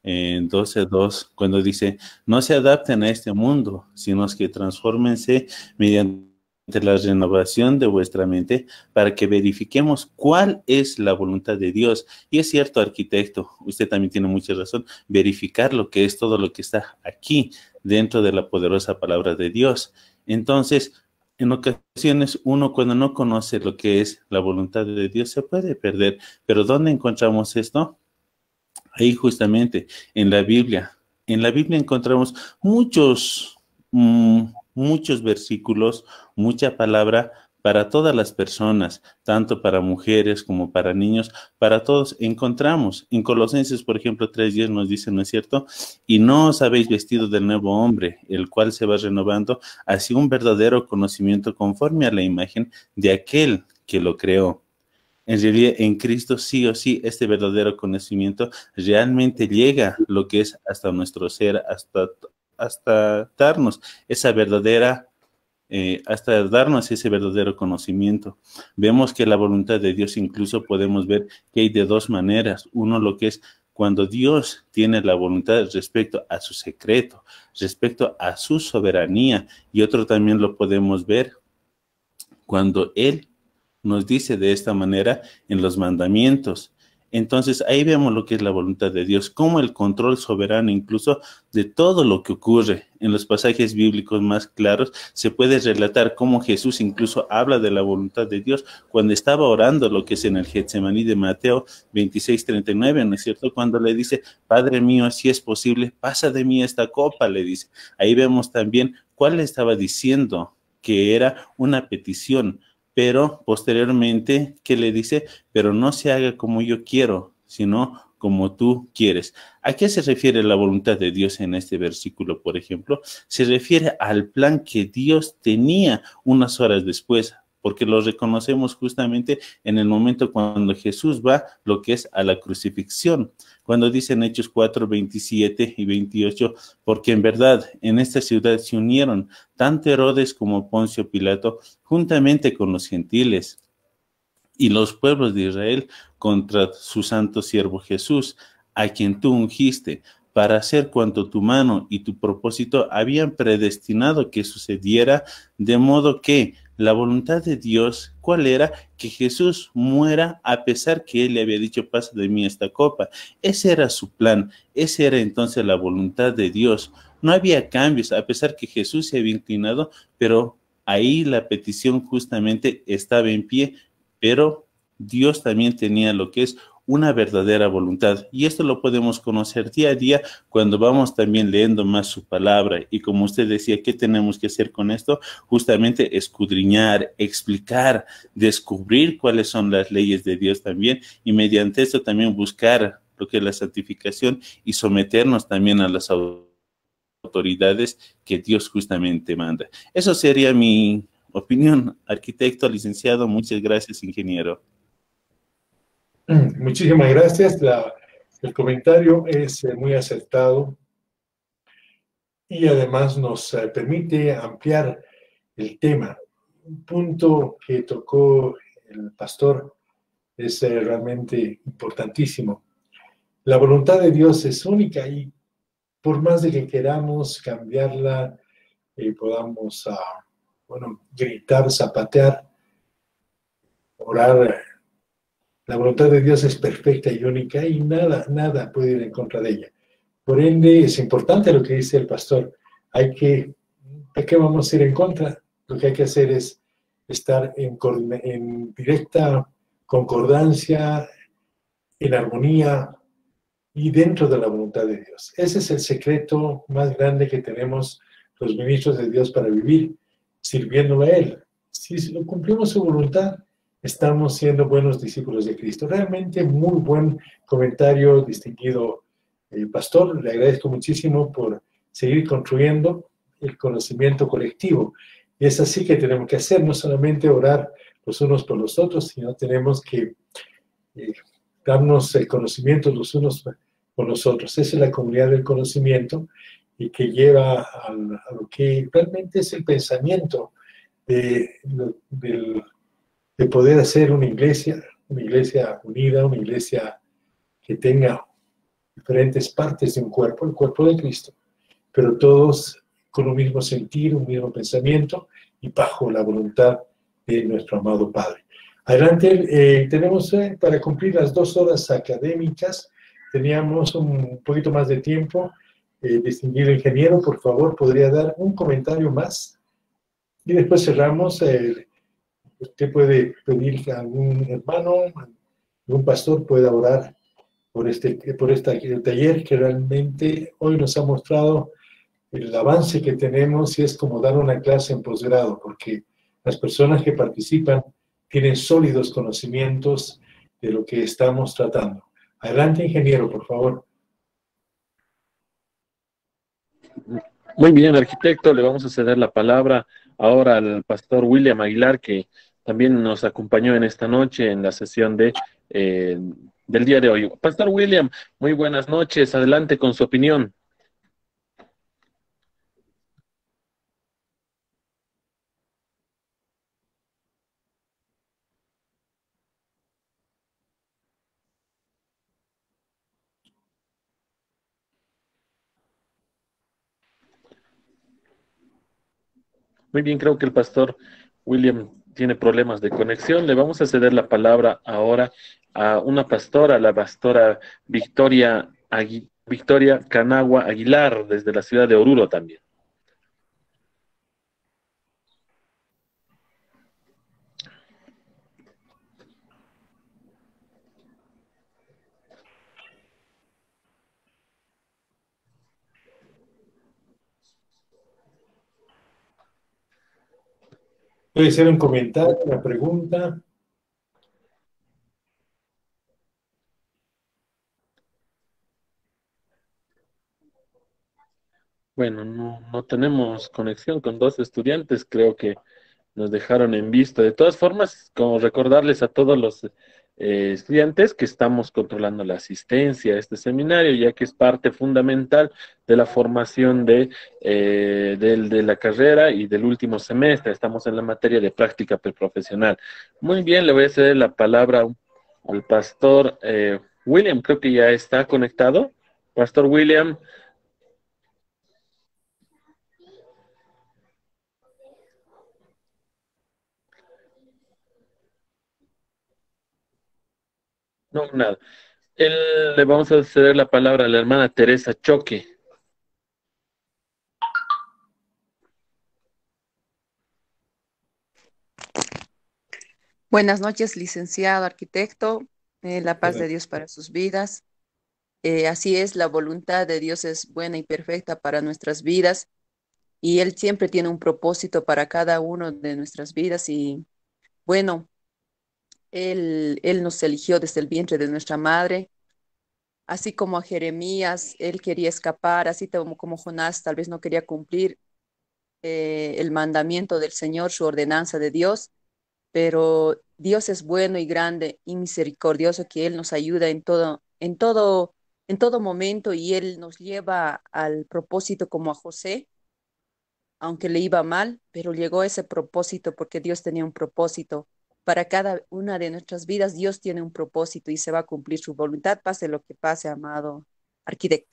12:2, cuando dice, no se adapten a este mundo, sino que transfórmense mediante la renovación de vuestra mente para que verifiquemos cuál es la voluntad de Dios. Y es cierto, arquitecto, usted también tiene mucha razón, verificar lo que es todo lo que está aquí dentro de la poderosa palabra de Dios. Entonces, en ocasiones uno, cuando no conoce lo que es la voluntad de Dios, se puede perder. Pero ¿dónde encontramos esto? Ahí justamente, en la Biblia. En la Biblia encontramos muchos versículos, mucha palabra para todas las personas, tanto para mujeres como para niños, para todos. Encontramos en Colosenses, por ejemplo, 3:10 nos dice, ¿no es cierto? Y no os habéis vestido del nuevo hombre, el cual se va renovando hacia un verdadero conocimiento conforme a la imagen de aquel que lo creó. En realidad, en Cristo sí o sí, este verdadero conocimiento realmente llega lo que es hasta nuestro ser, hasta darnos esa verdadera, hasta darnos ese verdadero conocimiento. Vemos que la voluntad de Dios incluso podemos ver que hay de dos maneras. Uno, lo que es cuando Dios tiene la voluntad respecto a su secreto, respecto a su soberanía, y otro también lo podemos ver cuando Él nos dice de esta manera en los mandamientos. Entonces ahí vemos lo que es la voluntad de Dios, como el control soberano incluso de todo lo que ocurre. En los pasajes bíblicos más claros se puede relatar cómo Jesús incluso habla de la voluntad de Dios cuando estaba orando, lo que es en el Getsemaní de Mateo 26:39, ¿no es cierto? Cuando le dice, Padre mío, si es posible, pasa de mí esta copa, le dice. Ahí vemos también cuál le estaba diciendo, que era una petición. Pero posteriormente, ¿qué le dice? Pero no se haga como yo quiero, sino como tú quieres. ¿A qué se refiere la voluntad de Dios en este versículo, por ejemplo? Se refiere al plan que Dios tenía unas horas después, porque lo reconocemos justamente en el momento cuando Jesús va, lo que es a la crucifixión. Cuando dicen Hechos 4, 27 y 28, porque en verdad en esta ciudad se unieron tanto Herodes como Poncio Pilato, juntamente con los gentiles y los pueblos de Israel, contra su santo siervo Jesús, a quien tú ungiste, para hacer cuanto tu mano y tu propósito habían predestinado que sucediera, de modo que la voluntad de Dios, ¿cuál era? Que Jesús muera a pesar que él le había dicho, pasa de mí esta copa. Ese era su plan, esa era entonces la voluntad de Dios. No había cambios, a pesar que Jesús se había inclinado, pero ahí la petición justamente estaba en pie, pero Dios también tenía lo que es una verdadera voluntad. Y esto lo podemos conocer día a día cuando vamos también leyendo más su palabra. Y como usted decía, ¿qué tenemos que hacer con esto? Justamente escudriñar, explicar, descubrir cuáles son las leyes de Dios también. Y mediante esto también buscar lo que es la santificación y someternos también a las autoridades que Dios justamente manda. Eso sería mi opinión, arquitecto, licenciado. Muchas gracias, ingeniero. Muchísimas gracias. El comentario es muy acertado y además nos permite ampliar el tema. Un punto que tocó el pastor es realmente importantísimo. La voluntad de Dios es única y por más de que queramos cambiarla, podamos, gritar, zapatear, orar, la voluntad de Dios es perfecta y única y nada puede ir en contra de ella. Por ende, es importante lo que dice el pastor. ¿De qué vamos a ir en contra? Lo que hay que hacer es estar en directa concordancia, en armonía y dentro de la voluntad de Dios. Ese es el secreto más grande que tenemos los ministros de Dios para vivir, sirviéndole a Él. Si cumplimos su voluntad, estamos siendo buenos discípulos de Cristo. Realmente muy buen comentario, distinguido pastor. Le agradezco muchísimo por seguir construyendo el conocimiento colectivo. Y es así que tenemos que hacer, no solamente orar los unos por los otros, sino tenemos que darnos el conocimiento los unos por los otros. Esa es la comunidad del conocimiento y que lleva a lo que realmente es el pensamiento de poder hacer una iglesia unida, una iglesia que tenga diferentes partes de un cuerpo, el cuerpo de Cristo, pero todos con un mismo sentir, un mismo pensamiento y bajo la voluntad de nuestro amado Padre. Adelante, tenemos para cumplir las 2 horas académicas, teníamos un poquito más de tiempo. Distinguido ingeniero, por favor, ¿podría dar un comentario más? Y después cerramos. Usted puede pedir a algún hermano, algún pastor pueda orar por este taller que realmente hoy nos ha mostrado el avance que tenemos y es como dar una clase en posgrado, porque las personas que participan tienen sólidos conocimientos de lo que estamos tratando. Adelante, ingeniero, por favor. Muy bien, arquitecto, le vamos a ceder la palabra ahora al pastor William Aguilar, que también nos acompañó en esta noche en la sesión del día de hoy. Pastor William, muy buenas noches, adelante con su opinión. Muy bien, creo que el pastor William tiene problemas de conexión. Le vamos a ceder la palabra ahora a una pastora, la pastora Victoria Canagua Aguilar, desde la ciudad de Oruro también. Puede ser un comentario, una pregunta. Bueno, no tenemos conexión con dos estudiantes, creo que nos dejaron en visto. De todas formas, como recordarles a todos los estudiantes que estamos controlando la asistencia a este seminario, ya que es parte fundamental de la formación de la carrera y del último semestre. Estamos en la materia de práctica preprofesional. Muy bien, le voy a ceder la palabra al pastor William, creo que ya está conectado. Pastor William. No, nada. Le vamos a ceder la palabra a la hermana Teresa Choque. Buenas noches, licenciado arquitecto. La paz de Dios para sus vidas. Así es, la voluntad de Dios es buena y perfecta para nuestras vidas y Él siempre tiene un propósito para cada uno de nuestras vidas y bueno, Él nos eligió desde el vientre de nuestra madre, así como a Jeremías, Él quería escapar, así como Jonás tal vez no quería cumplir el mandamiento del Señor, su ordenanza de Dios, pero Dios es bueno y grande y misericordioso, que Él nos ayuda en todo momento y Él nos lleva al propósito como a José, aunque le iba mal, pero llegó a ese propósito porque Dios tenía un propósito. Para cada una de nuestras vidas, Dios tiene un propósito y se va a cumplir su voluntad, pase lo que pase, amado arquitecto.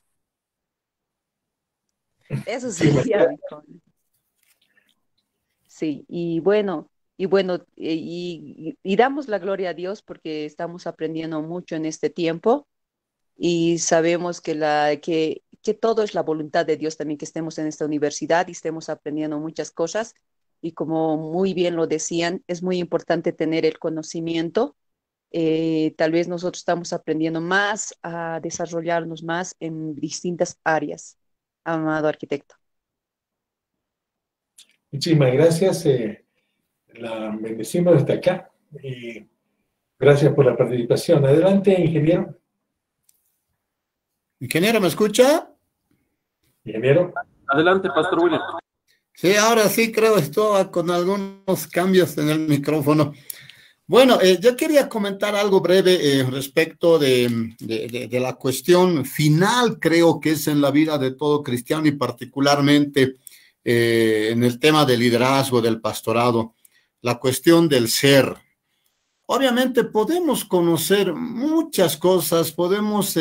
Eso sería mi comentario. Sí, y damos la gloria a Dios porque estamos aprendiendo mucho en este tiempo y sabemos que todo es la voluntad de Dios también, que estemos en esta universidad y estemos aprendiendo muchas cosas. Y como muy bien lo decían, es muy importante tener el conocimiento. Tal vez nosotros estamos aprendiendo más a desarrollarnos más en distintas áreas, amado arquitecto. Muchísimas gracias. La bendecimos desde acá y gracias por la participación. Adelante, ingeniero. Ingeniero, ¿me escucha? Ingeniero. Adelante, Pastor William. Sí, ahora sí creo esto con algunos cambios en el micrófono. Bueno, yo quería comentar algo breve respecto de la cuestión final, creo que es en la vida de todo cristiano y particularmente en el tema del liderazgo, del pastorado, la cuestión del ser. Obviamente podemos conocer muchas cosas, podemos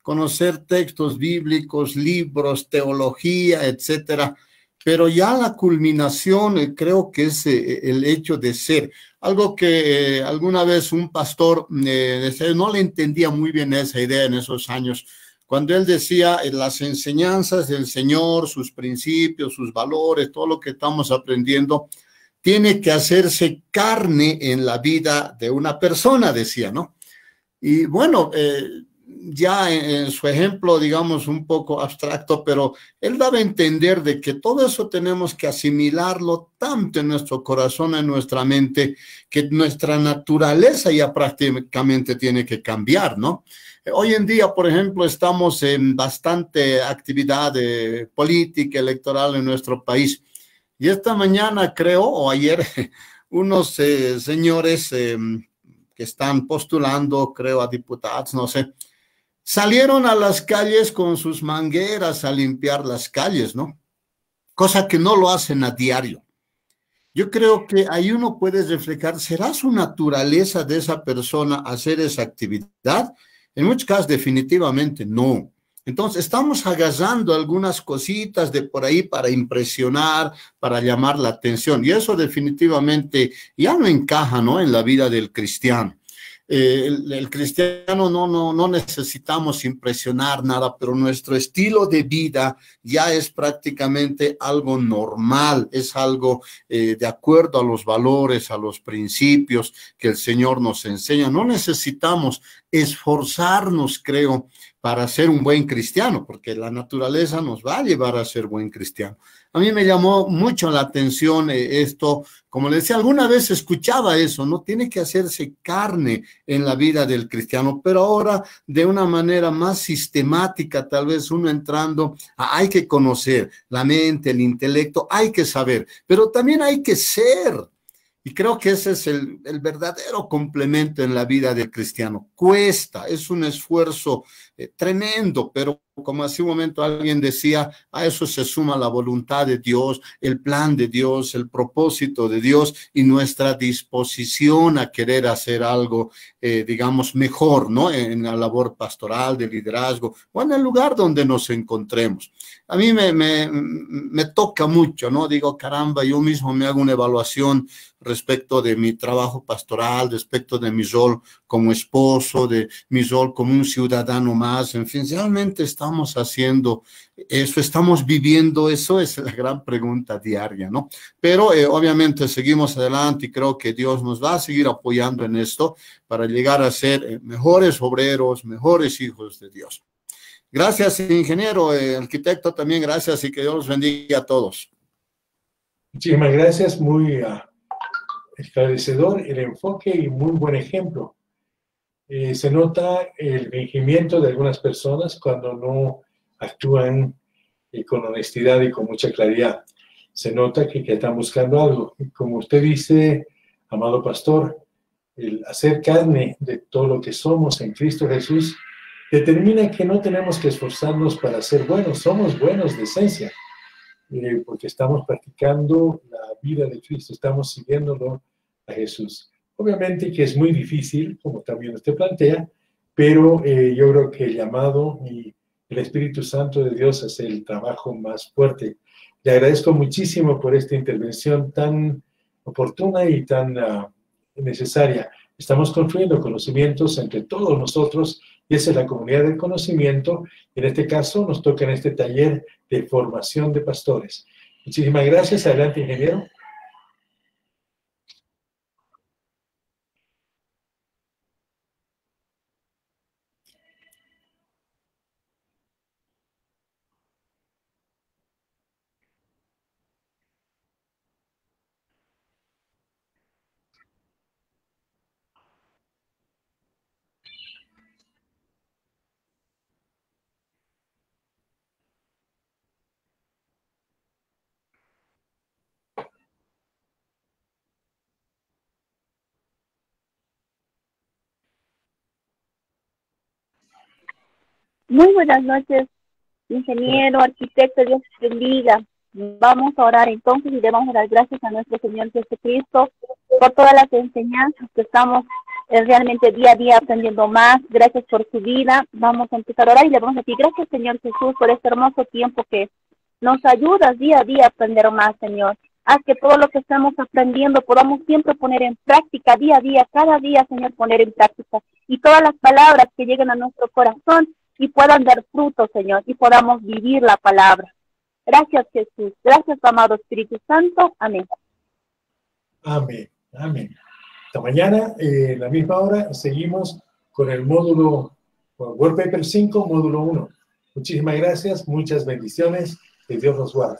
conocer textos bíblicos, libros, teología, etcétera, pero ya la culminación creo que es el hecho de ser. Algo que alguna vez un pastor no le entendía muy bien esa idea en esos años, cuando él decía las enseñanzas del Señor, sus principios, sus valores, todo lo que estamos aprendiendo, tiene que hacerse carne en la vida de una persona, decía, ¿no? Y bueno, ya en su ejemplo, digamos, un poco abstracto, pero él daba a entender de que todo eso tenemos que asimilarlo tanto en nuestro corazón, en nuestra mente, que nuestra naturaleza ya prácticamente tiene que cambiar, ¿no? Hoy en día, por ejemplo, estamos en bastante actividad política, electoral en nuestro país. Y esta mañana, creo, o ayer, unos señores que están postulando, creo, a diputados, no sé, salieron a las calles con sus mangueras a limpiar las calles, ¿no? Cosa que no lo hacen a diario. Yo creo que ahí uno puede reflejar, ¿será su naturaleza de esa persona hacer esa actividad? En muchos casos, definitivamente no. Entonces, estamos agarrando algunas cositas de por ahí para impresionar, para llamar la atención. Y eso definitivamente ya no encaja, ¿no?, en la vida del cristiano. El cristiano no necesitamos impresionar nada, pero nuestro estilo de vida ya es prácticamente algo normal, es algo de acuerdo a los valores, a los principios que el Señor nos enseña. No necesitamos esforzarnos, creo, para ser un buen cristiano, porque la naturaleza nos va a llevar a ser buen cristiano. A mí me llamó mucho la atención esto, como le decía, alguna vez escuchaba eso, ¿no? Tiene que hacerse carne en la vida del cristiano, pero ahora de una manera más sistemática, tal vez uno entrando, hay que conocer la mente, el intelecto, hay que saber, pero también hay que ser. Y creo que ese es el verdadero complemento en la vida del cristiano. Cuesta, es un esfuerzo tremendo, pero como hace un momento alguien decía, a eso se suma la voluntad de Dios, el plan de Dios, el propósito de Dios y nuestra disposición a querer hacer algo, digamos, mejor, ¿no? En la labor pastoral, de liderazgo o en el lugar donde nos encontremos. A mí me toca mucho, ¿no? Digo, caramba, yo mismo me hago una evaluación respecto de mi trabajo pastoral, respecto de mi rol como esposo, de mi rol como un ciudadano más, en fin, realmente estamos haciendo eso, estamos viviendo eso, es la gran pregunta diaria, ¿no? Pero obviamente seguimos adelante y creo que Dios nos va a seguir apoyando en esto para llegar a ser mejores obreros, mejores hijos de Dios. Gracias, ingeniero, arquitecto, también gracias y que Dios los bendiga a todos. Muchísimas gracias, muy esclarecedor el enfoque y muy buen ejemplo. Se nota el fingimiento de algunas personas cuando no actúan con honestidad y con mucha claridad. Se nota que están buscando algo. Y como usted dice, amado pastor, el hacer carne de todo lo que somos en Cristo Jesús determina que no tenemos que esforzarnos para ser buenos. Somos buenos de esencia, porque estamos practicando la vida de Cristo, estamos siguiéndolo a Jesús. Obviamente que es muy difícil, como también usted plantea, pero yo creo que el llamado y el Espíritu Santo de Dios hace el trabajo más fuerte. Le agradezco muchísimo por esta intervención tan oportuna y tan necesaria. Estamos construyendo conocimientos entre todos nosotros y esa es la comunidad del conocimiento. En este caso nos toca en este taller de formación de pastores. Muchísimas gracias. Adelante, ingeniero. Muy buenas noches, ingeniero, arquitecto, Dios te bendiga. Vamos a orar entonces y le vamos a dar gracias a nuestro Señor Jesucristo por todas las enseñanzas que estamos realmente día a día aprendiendo más. Gracias por su vida. Vamos a empezar a orar y le vamos a decir gracias, Señor Jesús, por este hermoso tiempo que nos ayudas día a día a aprender más, Señor. Haz que todo lo que estamos aprendiendo podamos siempre poner en práctica día a día, cada día, Señor, poner en práctica. Y todas las palabras que lleguen a nuestro corazón y puedan dar fruto, Señor, y podamos vivir la palabra. Gracias, Jesús. Gracias, amado Espíritu Santo. Amén. Amén. Amén. Hasta mañana, en la misma hora, seguimos con el módulo Wordpaper 5, módulo 1. Muchísimas gracias, muchas bendiciones. Que Dios los guarde.